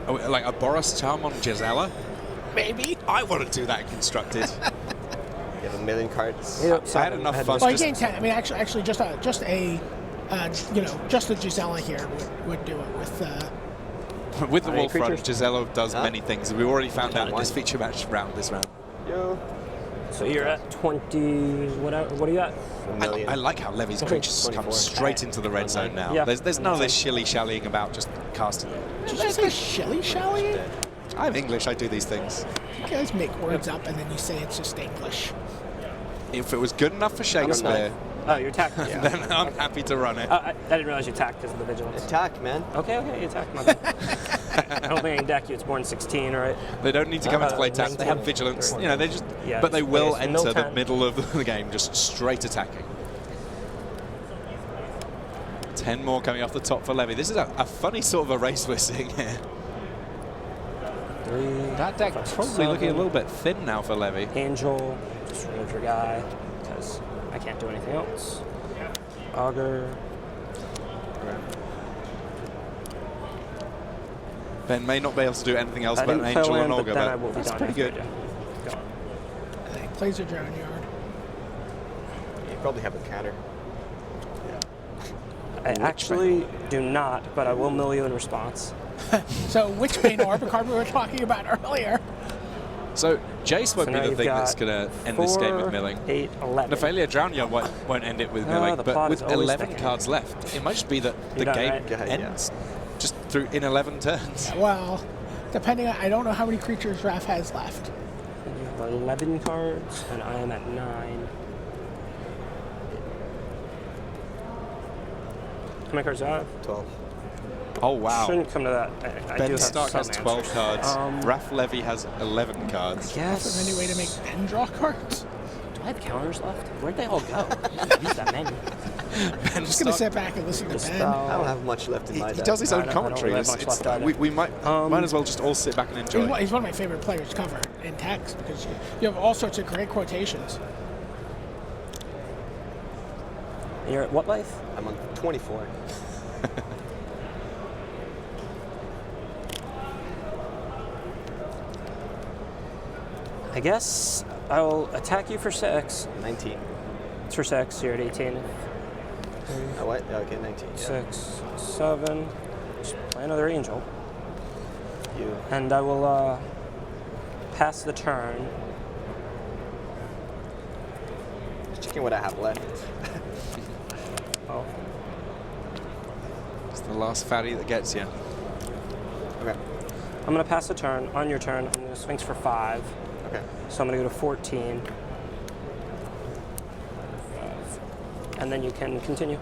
Oh, like a Boros Charm on Gisela? Maybe. I want to do that in Constructed. You have a million cards. I had enough fun. Well, he gained 10. I mean, actually, just a Gisela here would do it with. With the wall front, Gisela does many things. We already found out in this feature match round this round. Yo. So you're at 20. What are you at? I like how Levy's creatures come straight into the red zone now. Yeah. There's none of this shilly-shallying about just casting it. Did you say shilly-shally? I'm English, I do these things. You guys make words up and then you say it's just English. If it was good enough for Shakespeare, Oh, you're attacking. then I'm happy to run it. I didn't realize you attacked because of the vigilance. Attack, man. Okay, you attacked. My bad. I don't think I can deck you. It's born 16, right? They don't need to come into play tap. They have vigilance. You know, they just. Yeah, but they will okay, so enter the 10. middle of the game, just straight attacking. 10 more coming off the top for Levy. This is a funny sort of a race we're seeing here. 3. That deck probably looking a little bit thin now for Levy. Angel, just remove your guy because I can't do anything else. Augur. Ben may not be able to do anything else I but an didn't Angel fill in, and but Augur, then I will be that's done pretty after good. I do. Go. Plays a drown yard. You probably have a counter. I actually do not, but I will mill you in response. So which main orb card we were talking about earlier? So Jace won't So be now the you've thing got that's going to end this game with 4, milling. 8, 11. Nephalia Drown Yard won't end it with milling, the but plot with is always 11 thickening. cards left, it might just be that the done, game right? Yeah, ends just through in 11 turns. Well, depending on, I don't know how many creatures Raph has left. You have 11 cards, and I am at 9. How many cards do I have? 12. Oh, wow. Shouldn't come to that. I do Ben have Stark some has 12 answers. cards. Raph Levy has 11 cards. Yes. Is there any way to make Ben draw cards? Do I have counters left? Where'd they all go? Use that menu. Ben I'm just going to sit back and listen to Ben. I don't have much left in my He deck. does his I own don't really commentary. have much left either. We might as well just all sit back and enjoy. He's one of my favorite players to cover in text because you have all sorts of great quotations. You're at what life? I'm on 24. I guess I'll attack you for 6. 19. It's for 6. You're at 18. Oh, what? Okay, 19. Yeah. 6, 7. Just play another angel. You. And I will pass the turn. Just checking what I have left. Oh. It's the last fatty that gets you. Okay. I'm going to pass the turn. On your turn, I'm going to Sphinx for 5. Okay. So I'm going to go to 14. And then you can continue.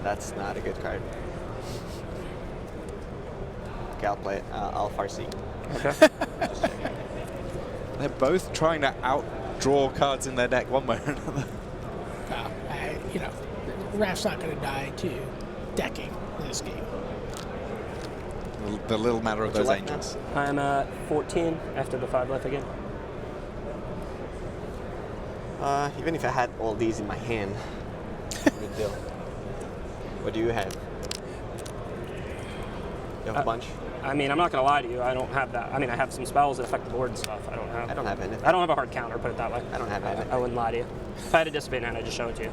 That's not a good card. Okay, I'll play it. I'll Farsi. Okay. They're both trying to outdraw cards in their deck one way or another. Raph's not going to die to decking in this game. The little matter of What's your those left now? angels. I'm at 14 after the 5 life again. Even if I had all these in my hand, good deal. What do you have? You have a bunch? I mean, I'm not going to lie to you. I don't have that. I mean, I have some spells that affect the board and stuff. I don't have anything. I don't have a hard counter, put it that way. I don't have anything. I wouldn't lie to you. If I had a dissipate hand, I'd just show it to you.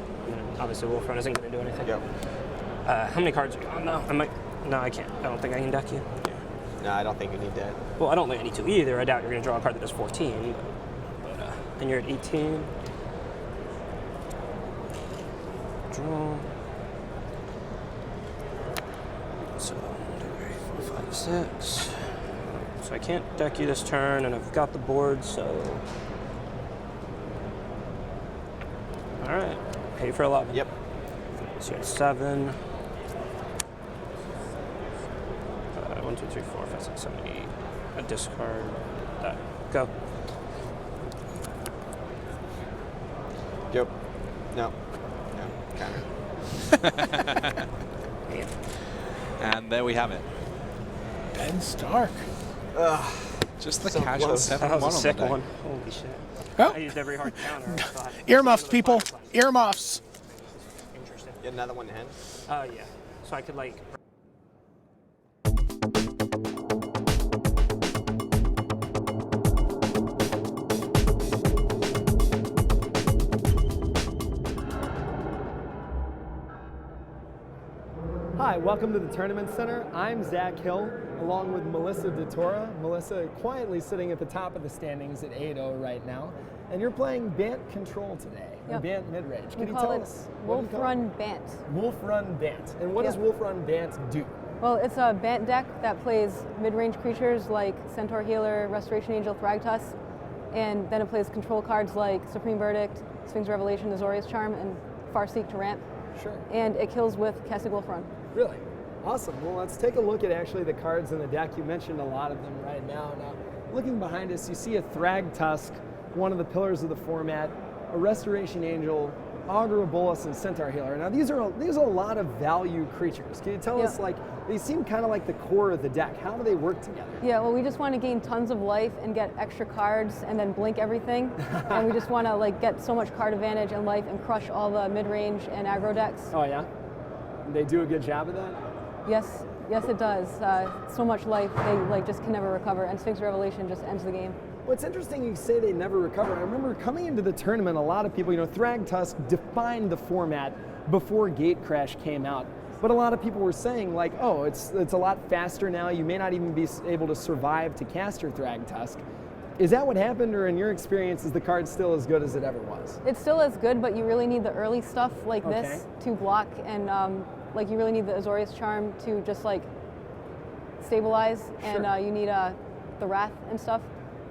obviously Wolf Run isn't going to do anything. Yep. How many cards are you on now? No, I can't. I don't think I can deck you. No, I don't think you need that. Well, I don't think I need to either. I doubt you're going to draw a card that does 14. But and you're at 18. Draw. So 1, 2, 3, 4, 5, 6. So I can't deck you this turn, and I've got the board, so. All right. Pay for 11. Yep. So you're at 7. 1, 2, 3, 4, 5, 6, 7, 8. A discard. That. Go. Yep. No. Counter. And there we have it. Ben Stark. Just the So casual close. 7-1 That was a on sick the day. one. Holy shit. Oh. I used every hard counter. I thought. Earmuffs, people. Earmuffs. Interesting. You had another one in hand? Yeah. So I could like. Hi, welcome to the Tournament Center. I'm Zach Hill, along with Melissa DeTora. Melissa quietly sitting at the top of the standings at 8-0 right now. And you're playing Bant Control today, or Yep. Bant Midrange. Can We you call tell it us? what do you Wolf call it? Run Bant. Wolf Run Bant. And what does Yeah. Wolf Run Bant do? Well, it's a Bant deck that plays mid-range creatures like Centaur Healer, Restoration Angel, Thragtusk, and then it plays control cards like Supreme Verdict, Sphinx Revelation, Azorius Charm, and Farseek to ramp. Sure. And it kills with Casting Wolf Run. Really? Awesome. Well, let's take a look at actually the cards in the deck. You mentioned a lot of them right now. Now, looking behind us, you see a Thragtusk, one of the pillars of the format, a Restoration Angel, Augur Bolus, and Centaur Healer. Now, these are a lot of value creatures. Can you tell Yeah. us, like, they seem kind of like the core of the deck. How do they work together? Yeah, well, we just want to gain tons of life and get extra cards and then blink everything. And we just want to like get so much card advantage and life and crush all the mid-range and aggro decks. Oh, yeah? They do a good job of that? Yes, it does. So much life, they like just can never recover, and Sphinx Revelation just ends the game. What's interesting, you say they never recover. I remember coming into the tournament, a lot of people, Thragtusk defined the format before Gatecrash came out. But a lot of people were saying, like, oh, it's a lot faster now. You may not even be able to survive to cast your Thragtusk. Is that what happened, or in your experience, is the card still as good as it ever was? It's still as good, but you really need the early stuff like Okay. this to block, and like you really need the Azorius Charm to just like stabilize, and Sure. you need the Wrath and stuff.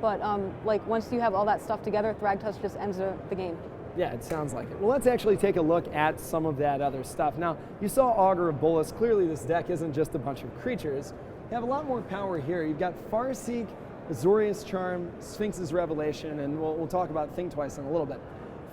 But like once you have all that stuff together, Thragtusk just ends the game. Yeah, it sounds like it. Well, let's actually take a look at some of that other stuff. Now, you saw Augur of Bolus. Clearly, this deck isn't just a bunch of creatures. You have a lot more power here. You've got Farseek, Azorius Charm, Sphinx's Revelation, and we'll talk about Think Twice in a little bit.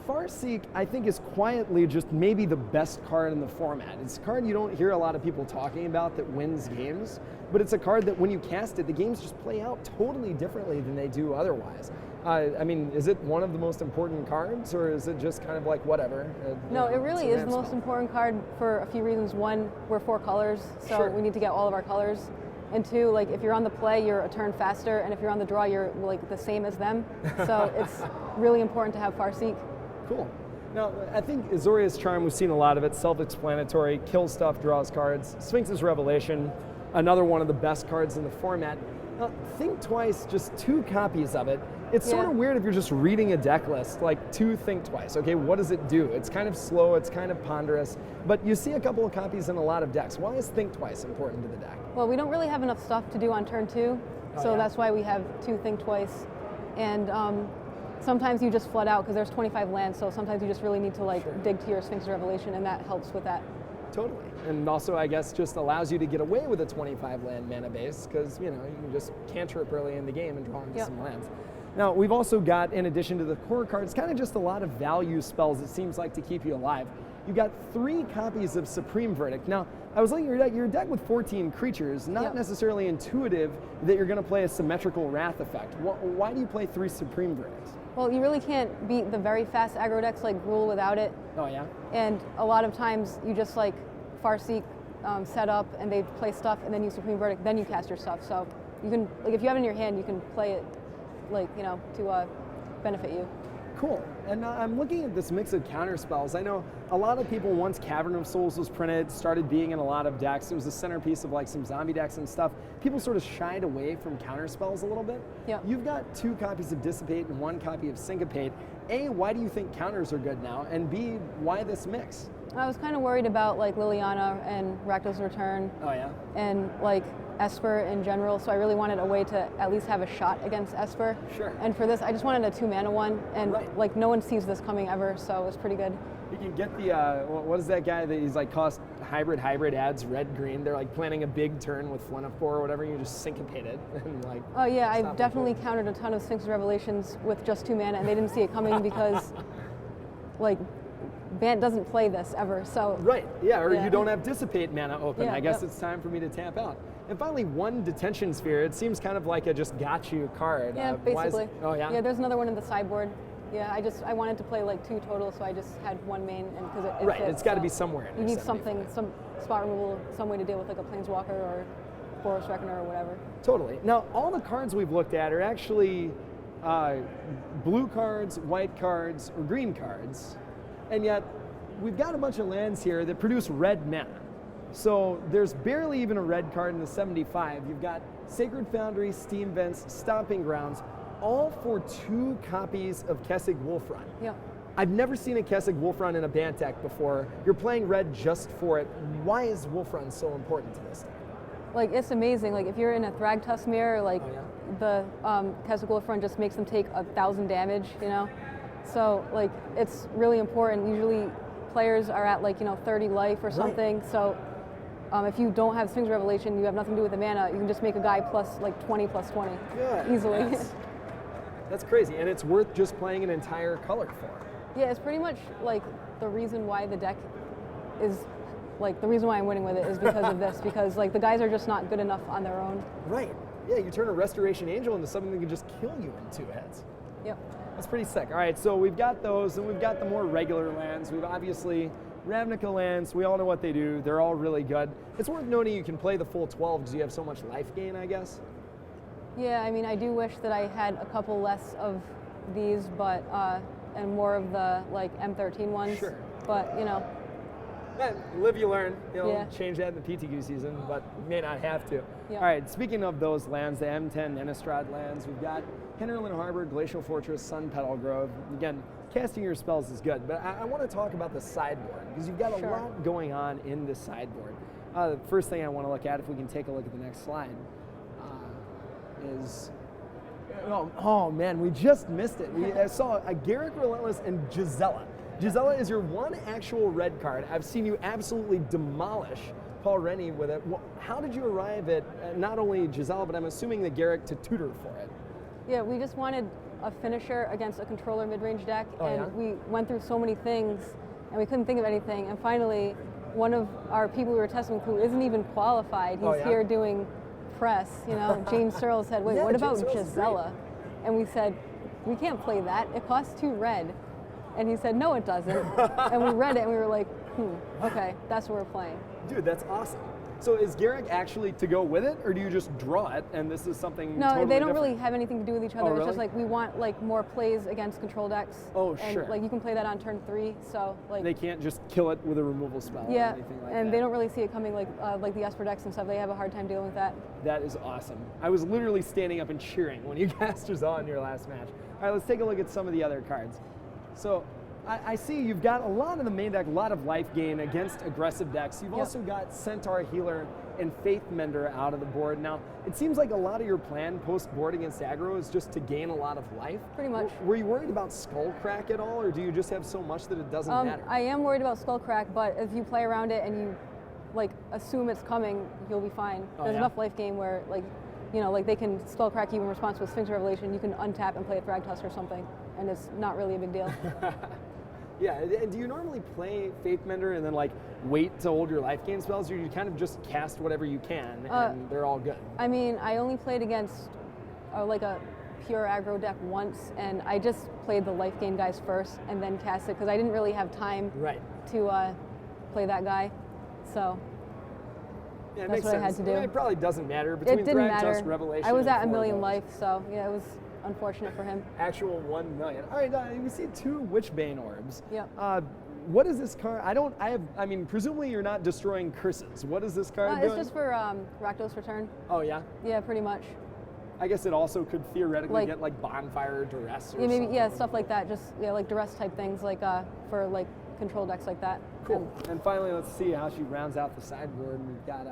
Farseek, I think, is quietly just maybe the best card in the format. It's a card you don't hear a lot of people talking about that wins games, but it's a card that when you cast it, the games just play out totally differently than they do otherwise. I mean, is it one of the most important cards, or is it just kind of like whatever? No, it really it's a is the most spell. important card for a few reasons. One, we're 4 colors, so Sure. we need to get all of our colors. And 2, like if you're on the play, you're a turn faster, and if you're on the draw, you're like the same as them. So it's really important to have Farseek. Cool. Now, I think Azorius Charm, we've seen a lot of it, self-explanatory, kills stuff, draws cards. Sphinx's Revelation, another one of the best cards in the format. Now, Think Twice, just 2 copies of it. It's sort Yeah. of weird if you're just reading a deck list, like to Think Twice. Okay, what does it do? It's kind of slow, it's kind of ponderous, but you see a couple of copies in a lot of decks. Why is Think Twice important to the deck? Well, we don't really have enough stuff to do on turn 2, so yeah? that's why we have 2 Think Twice. And sometimes you just flood out because there's 25 lands, so sometimes you just really need to like dig to your Sphinx Revelation, and that helps with that. Totally. And also, I guess, just allows you to get away with a 25 land mana base because, you can just cantrip early in the game and draw into Yep. some lands. Now, we've also got, in addition to the core cards, kind of just a lot of value spells, it seems like, to keep you alive. You've got 3 copies of Supreme Verdict. Now, I was looking at your deck. Your deck with 14 creatures, not Yep. necessarily intuitive that you're going to play a symmetrical Wrath effect. Why do you play 3 Supreme Verdicts? Well, you really can't beat the very fast aggro decks like Gruul without it. Oh, yeah? And a lot of times you just like Farseek set up and they play stuff and then you Supreme Verdict, then you cast your stuff. So you can, like if you have it in your hand, you can play it like, to benefit you. Cool. And I'm looking at this mix of counter spells. I know a lot of people, once Cavern of Souls was printed, started being in a lot of decks. It was the centerpiece of like some zombie decks and stuff. People sort of shied away from counter spells a little bit. Yeah. You've got 2 copies of Dissipate and 1 copy of Syncopate. A, why do you think counters are good now? And B, why this mix? I was kind of worried about like Liliana and Rakdos Return. Oh yeah? And like Esper in general, so I really wanted a way to at least have a shot against Esper. Sure. And for this, I just wanted a 2-mana one, and Right. like no one sees this coming ever, so it was pretty good. You can get the, what is that guy that he's like cost hybrid adds red-green. They're like planning a big turn with Flinnifor or whatever, and you just syncopate it and like. Oh yeah, stop I've it. definitely countered a ton of Sphinx Revelations with just 2 mana, and they didn't see it coming because like Bant doesn't play this ever, so. Right, yeah, or Yeah. you don't have Dissipate mana open. Yeah, I guess yep. it's time for me to tap out. And finally, 1 Detention Sphere. It seems kind of like a just got you card. Yeah, Why is- basically. oh yeah? Yeah, there's another one in the sideboard. Yeah, I wanted to play like 2 total, so I just had 1 main, and because it Right, fits, it's got to so be somewhere in You there, need something, 75. some spot removal, some way to deal with like a Planeswalker or Forest Reckoner or whatever. Totally. Now, all the cards we've looked at are actually blue cards, white cards, or green cards. And yet, we've got a bunch of lands here that produce red mana. So there's barely even a red card in the 75. You've got Sacred Foundry, Steam Vents, Stomping Grounds, all for 2 copies of Kessig Wolfrun. Yeah. I've never seen a Kessig Wolfrun in a Bant deck before. You're playing red just for it. Why is Wolfrun so important to this deck? Like it's amazing. Like if you're in a Thragtusk mirror, like Oh, yeah? the Kessig Wolfrun just makes them take 1,000 damage, you know? So like it's really important. Usually players are at like, 30 life or something. So if you don't have Sphinx Revelation, you have nothing to do with the mana, you can just make a guy plus like 20 plus 20 Good. easily. That's crazy, and it's worth just playing an entire color for. Yeah, it's pretty much like the reason why the deck is like the reason why I'm winning with it is because of this, because like the guys are just not good enough on their own. Right. Yeah, you turn a Restoration Angel into something that can just kill you in 2 hits. Yep. That's pretty sick. All right, so we've got those, and we've got the more regular lands. We've obviously Ravnica lands. We all know what they do. They're all really good. It's worth noting you can play the full 12 because you have so much life gain, I guess. Yeah, I mean, I do wish that I had a couple less of these, but and more of the like M13 ones. Sure. But Live, you learn. You'll Yeah. change that in the PTQ season, but you may not have to. Yeah. All right, speaking of those lands, the M10 Innistrad lands, we've got Hinterland Harbor, Glacial Fortress, Sun Petal Grove. Again, casting your spells is good, but I want to talk about the sideboard because you've got a Sure. lot going on in the sideboard. The first thing I want to look at, if we can take a look at the next slide, is oh man, we just missed it. We saw a Garruk Relentless and Gisela. Gisela is your 1 actual red card. I've seen you absolutely demolish Paul Renie with it. How did you arrive at not only Gisela, but I'm assuming the Garruk to tutor for it? yeah, we just wanted a finisher against a controller mid-range deck, and yeah? we went through so many things, and we couldn't think of anything. And finally, one of our people we were testing with, who isn't even qualified, he's here doing press. James Searle said, "Wait, Yeah, what James about Searle's Gisela?" And we said, "We can't play that. It costs 2 red." And he said, "No, it doesn't." And we read it, and we were like, okay, that's what we're playing. Dude, that's awesome. So is Garruk actually to go with it, or do you just draw it and this is something No, totally they don't different? really have anything to do with each other. Oh, It's just really? like we want like more plays against control decks. Oh, and, sure. Like you can play that on turn 3, so like They can't just kill it with a removal spell or yeah, anything like and that. they don't really see it coming like the Esper decks and stuff. They have a hard time dealing with that. That is awesome. I was literally standing up and cheering when you cast Gisela in your last match. All right, let's take a look at some of the other cards. So I see you've got a lot in the main deck, a lot of life gain against aggressive decks. You've also got Centaur Healer and Faith Mender out of the board. Now, it seems like a lot of your plan post-board against aggro is just to gain a lot of life. Pretty much. Were you worried about Skullcrack at all, or do you just have so much that it doesn't matter? I am worried about Skullcrack, but if you play around it and you like assume it's coming, you'll be fine. There's yeah? enough life gain where like they can Skullcrack you in response to a Sphinx Revelation. You can untap and play a Thragtusk or something, and it's not really a big deal. Yeah, and do you normally play Faith Mender and then like wait to hold your life gain spells, or you kind of just cast whatever you can and they're all good? I mean, I only played against like a pure aggro deck once, and I just played the life gain guys first and then cast it because I didn't really have time to play that guy. So Yeah, it that's makes what sense. I had to do. It probably doesn't matter between It didn't Thragtusk, matter. Revelation. I was and at a million 4 of those. life, so yeah, it was unfortunate for him. Actual 1 million. All right, we see 2 Witchbane orbs. Yep. What is this card? I mean, presumably you're not destroying curses. What is this card doing? It's just for Rakdos Return. Oh, yeah? Yeah, pretty much. I guess it also could theoretically get like Bonfire or Duress or maybe, something. yeah, stuff like that. Just, like Duress type things, like for like control decks like that. Cool. And finally, let's see how she rounds out the sideboard. We've got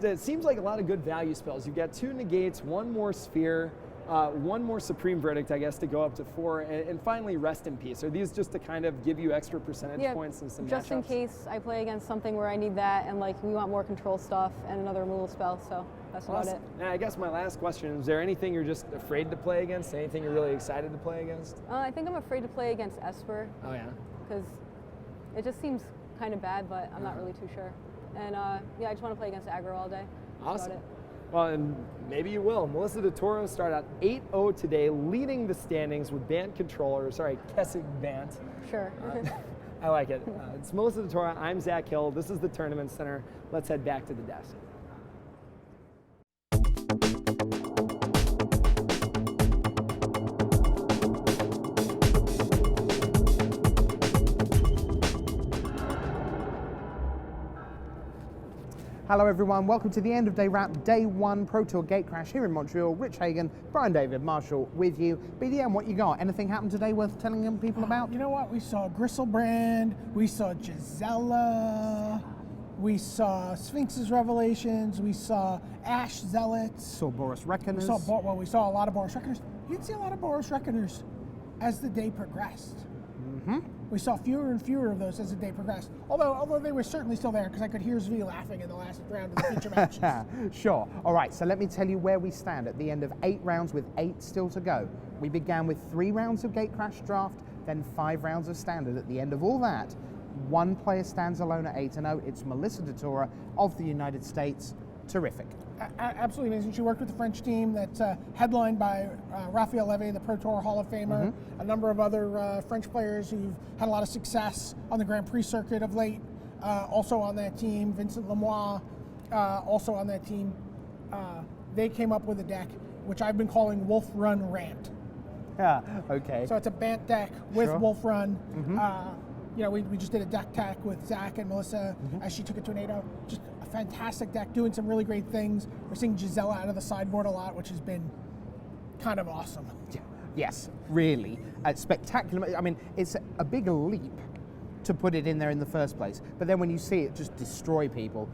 it seems like a lot of good value spells. You've got 2 negates, 1 more sphere, 1 more Supreme Verdict, I guess, to go up to 4, and finally Rest in Peace. Are these just to kind of give you extra percentage points and some just in matchups? case I play against something where I need that, and like we want more control stuff and another removal spell. So that's about it. Now, I guess my last question, is there anything you're just afraid to play against? Anything you're really excited to play against? I think I'm afraid to play against Esper. Oh, yeah? Because it just seems kind of bad, but I'm not really too sure. And yeah, I just want to play against aggro all day. That's Awesome. about it. Well, and maybe you will. Melissa DeTora started out 8-0 today, leading the standings with Kessig Bant. Sure. I like it. It's Melissa DeTora. I'm Zach Hill. This is the Tournament Center. Let's head back to the desk. Hello everyone, welcome to the end of day wrap, day 1 Pro Tour Gatecrash here in Montreal. Rich Hagan, Brian David, Marshall with you. BDM, what you got? Anything happened today worth telling people about? You know what? We saw Gristlebrand, we saw Gisela, we saw Sphinx's Revelations, we saw Ash Zealots. Saw Boris Reckoners. We saw a lot of Boris Reckoners. You didn't see a lot of Boris Reckoners as the day progressed. Mm-hmm. We saw fewer and fewer of those as the day progressed. Although they were certainly still there, because I could hear Zvi laughing in the last round of the feature matches. Sure. All right, so let me tell you where we stand at the end of 8 rounds with 8 still to go. We began with 3 rounds of Gatecrash draft, then 5 rounds of standard. At the end of all that, 1 player stands alone at 8-0. It's Melissa DeTora of the United States. Terrific. Absolutely amazing. She worked with the French team that's headlined by Raphael Levy, the Pro Tour Hall of Famer, a number of other French players who've had a lot of success on the Grand Prix circuit of late. Also on that team, Vincent Lemoyne, also on that team. They came up with a deck, which I've been calling Wolf Run Rant. Yeah, okay. So it's a Bant deck with Wolf Run. Mm-hmm. We just did a deck tech with Zach and Melissa as she took it to an 8-0. Just a fantastic deck, doing some really great things. We're seeing Gisela out of the sideboard a lot, which has been kind of awesome. Yeah. Yes, really. Spectacular. I mean, it's a big leap to put it in there in the first place. But then when you see it just destroy people,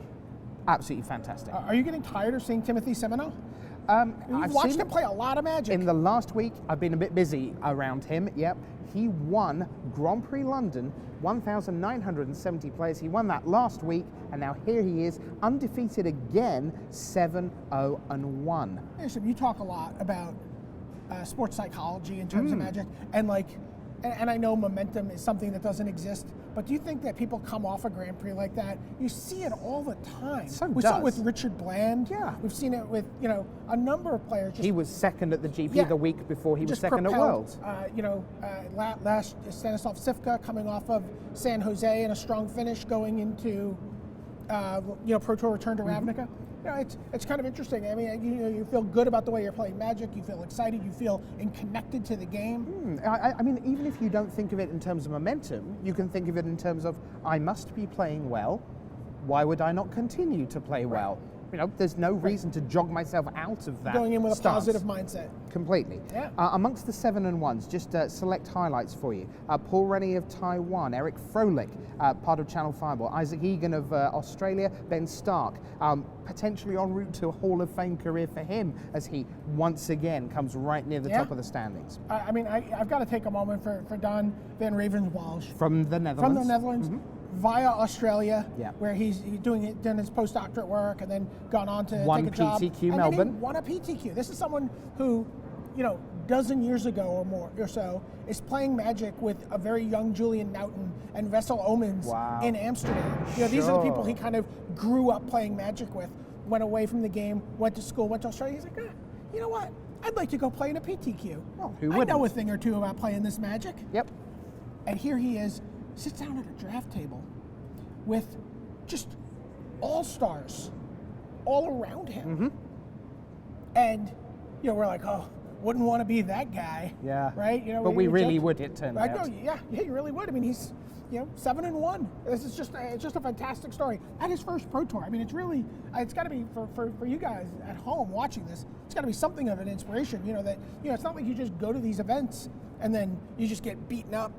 absolutely fantastic. Are you getting tired of seeing Timothy Seminole? I've watched him play a lot of Magic. In the last week, I've been a bit busy around him. Yep. He won Grand Prix London, 1,970 players. He won that last week, and now here he is, undefeated again, 7-0-1. Listen, you talk a lot about sports psychology in terms of Magic, and I know momentum is something that doesn't exist, but do you think that people come off a Grand Prix like that? You see it all the time. We saw it with Richard Bland. Yeah. We've seen it with, a number of players. He was second at the GP the week before he was second propelled, at Worlds. Last Stanislav Sivka coming off of San Jose in a strong finish going into, Pro Tour return to Ravnica. It's kind of interesting. I mean, you feel good about the way you're playing Magic. You feel excited. You feel connected to the game. I mean, even if you don't think of it in terms of momentum, you can think of it in terms of, I must be playing well. Why would I not continue to play well? There's no reason to jog myself out of that. Going in with stance. a positive mindset. Completely. Yeah. Amongst the 7-1s, just select highlights for you. Paul Renie of Taiwan, Eric Froelich, part of Channel Fireball, Isaac Egan of Australia, Ben Stark, potentially en route to a Hall of Fame career for him as he once again comes right near the top of the standings. I've got to take a moment for Don van Ravenswalsh. From the Netherlands. Via Australia, where he's doing his postdoctorate work and then gone on to take a job. PTQ Melbourne. Then he won a PTQ. This is someone who, dozen years ago or so, is playing Magic with a very young Julian Naughton and Vessel Omens in Amsterdam. These are the people he kind of grew up playing Magic with, went away from the game, went to school, went to Australia. He's like, you know what? I'd like to go play in a PTQ. Well, who wouldn't? I know a thing or two about playing this Magic. Yep. And here he is, sits down at a draft table with just all-stars all around him. And, we're like, oh, wouldn't want to be that guy. Yeah. Right? You know, But we really joked- would, it turned I out. know, yeah, you really would. I mean, he's 7-1. This is it's just a fantastic story. At his first Pro Tour. I mean, it's really, it's got to be for you guys at home watching this. It's got to be something of an inspiration. That it's not like you just go to these events and then you just get beaten up.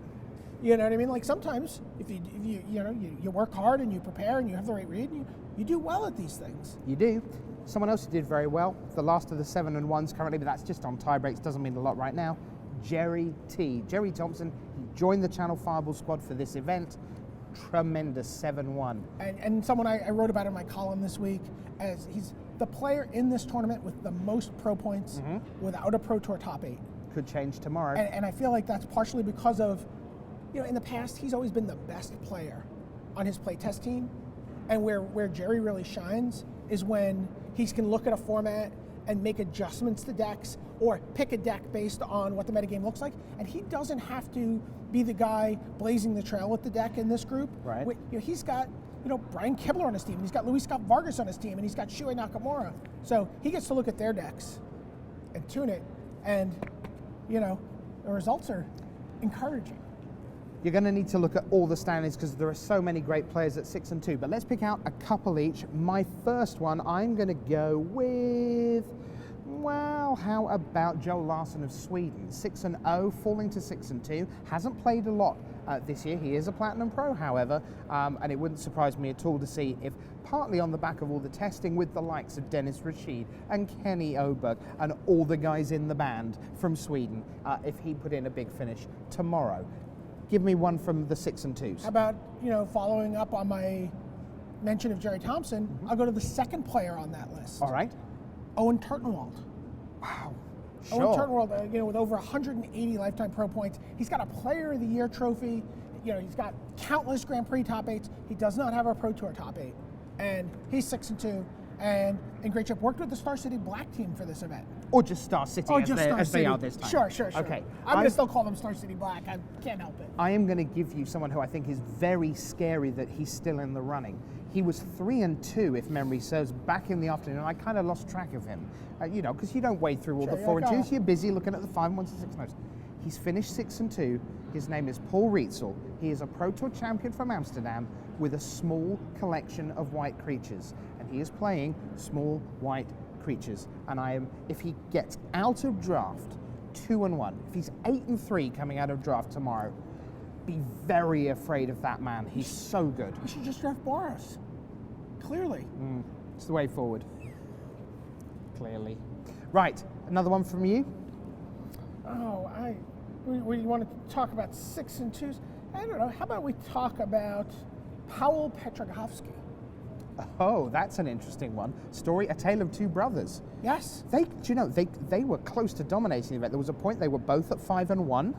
You know what I mean? Like sometimes if you work hard and you prepare and you have the right read, you do well at these things. You do. Someone else who did very well, the last of the 7-1s currently, but that's just on tie breaks, doesn't mean a lot right now. Jerry T. Jerry Thompson, he joined the Channel Fireball squad for this event. Tremendous 7-1. And someone I wrote about in my column this week, as he's the player in this tournament with the most pro points without a Pro Tour top 8. Could change tomorrow. And I feel like that's partially because of, in the past, he's always been the best player on his playtest team. And where Jerry really shines is when he can look at a format and make adjustments to decks or pick a deck based on what the metagame looks like. And he doesn't have to be the guy blazing the trail with the deck in this group. Right. He's got, Brian Kibler on his team. He's got Luis Scott Vargas on his team, and he's got Shuei Nakamura. So he gets to look at their decks and tune it. And, the results are encouraging. You're going to need to look at all the standings because there are so many great players at 6-2. But let's pick out a couple each. My first one, I'm going to go with, well, how about Joe Larson of Sweden? 6-0, falling to 6-2. Hasn't played a lot this year. He is a Platinum Pro, however, and it wouldn't surprise me at all to see if, partly on the back of all the testing with the likes of Dennis Rashid and Kenny Oberg and all the guys in the band from Sweden, if he put in a big finish tomorrow. Give me one from the 6-2s. How about, following up on my mention of Jerry Thompson, I'll go to the second player on that list. All right. Owen Turtenwald. Wow. Sure. Owen Turtenwald, with over 180 lifetime pro points. He's got a Player of the Year trophy. He's got countless Grand Prix top 8s. He does not have a Pro Tour top 8. And he's 6-2. And in great shape. Worked with the Star City Black team for this event. Or just Star City as they are this time. Sure. Okay. I'm going to still call them Star City Black. I can't help it. I am going to give you someone who I think is very scary that he's still in the running. He was 3-2, if memory serves, back in the afternoon. I kind of lost track of him, because you don't wade through all the 4-2s. You're busy looking at the 5-1s and 6-0s. He's finished 6-2. His name is Paul Rietzel. He is a Pro Tour champion from Amsterdam with a small collection of white creatures. And he is playing small white creatures. And if he gets out of draft 2-1, if he's 8-3 coming out of draft tomorrow, be very afraid of that man. He's so good. You should just draft Boris. Clearly. It's the way forward. Clearly. Right, another one from you? Oh, we want to talk about 6-2s. I don't know. How about we talk about Paweł Petrogowski? Oh, that's an interesting one. Story, A Tale of Two Brothers. Yes. They were close to dominating the event. There was a point they were both at 5-1.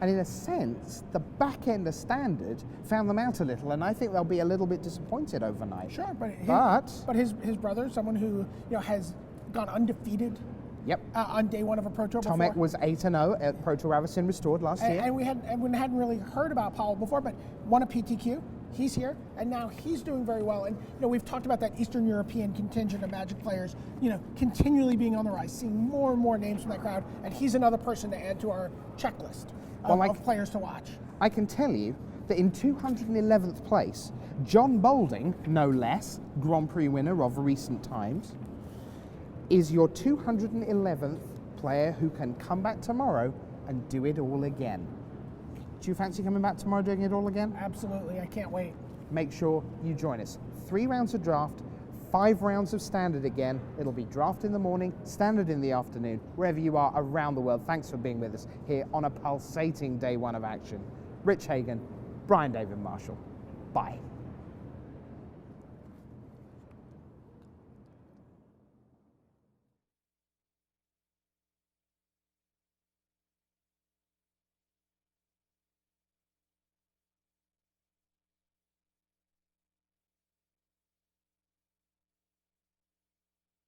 And in a sense, the back end of Standard found them out a little, and I think they'll be a little bit disappointed overnight. Sure, but his brother, someone who has gone undefeated. Yep. On day one of a Pro Tour before. Tomek was 8-0 at Pro Tour Ravison Restored last year. And we hadn't really heard about Paweł before, but won a PTQ. He's here, and now he's doing very well. And we've talked about that Eastern European contingent of Magic players, continually being on the rise, seeing more and more names from that crowd. And he's another person to add to our checklist of players to watch. I can tell you that in 211th place, John Boulding, no less, Grand Prix winner of recent times, is your 211th player who can come back tomorrow and do it all again. Do you fancy coming back tomorrow doing it all again? Absolutely, I can't wait. Make sure you join us. 3 rounds of draft, 5 rounds of Standard again. It'll be draft in the morning, Standard in the afternoon, wherever you are around the world. Thanks for being with us here on a pulsating day one of action. Rich Hagan, Brian David Marshall. Bye.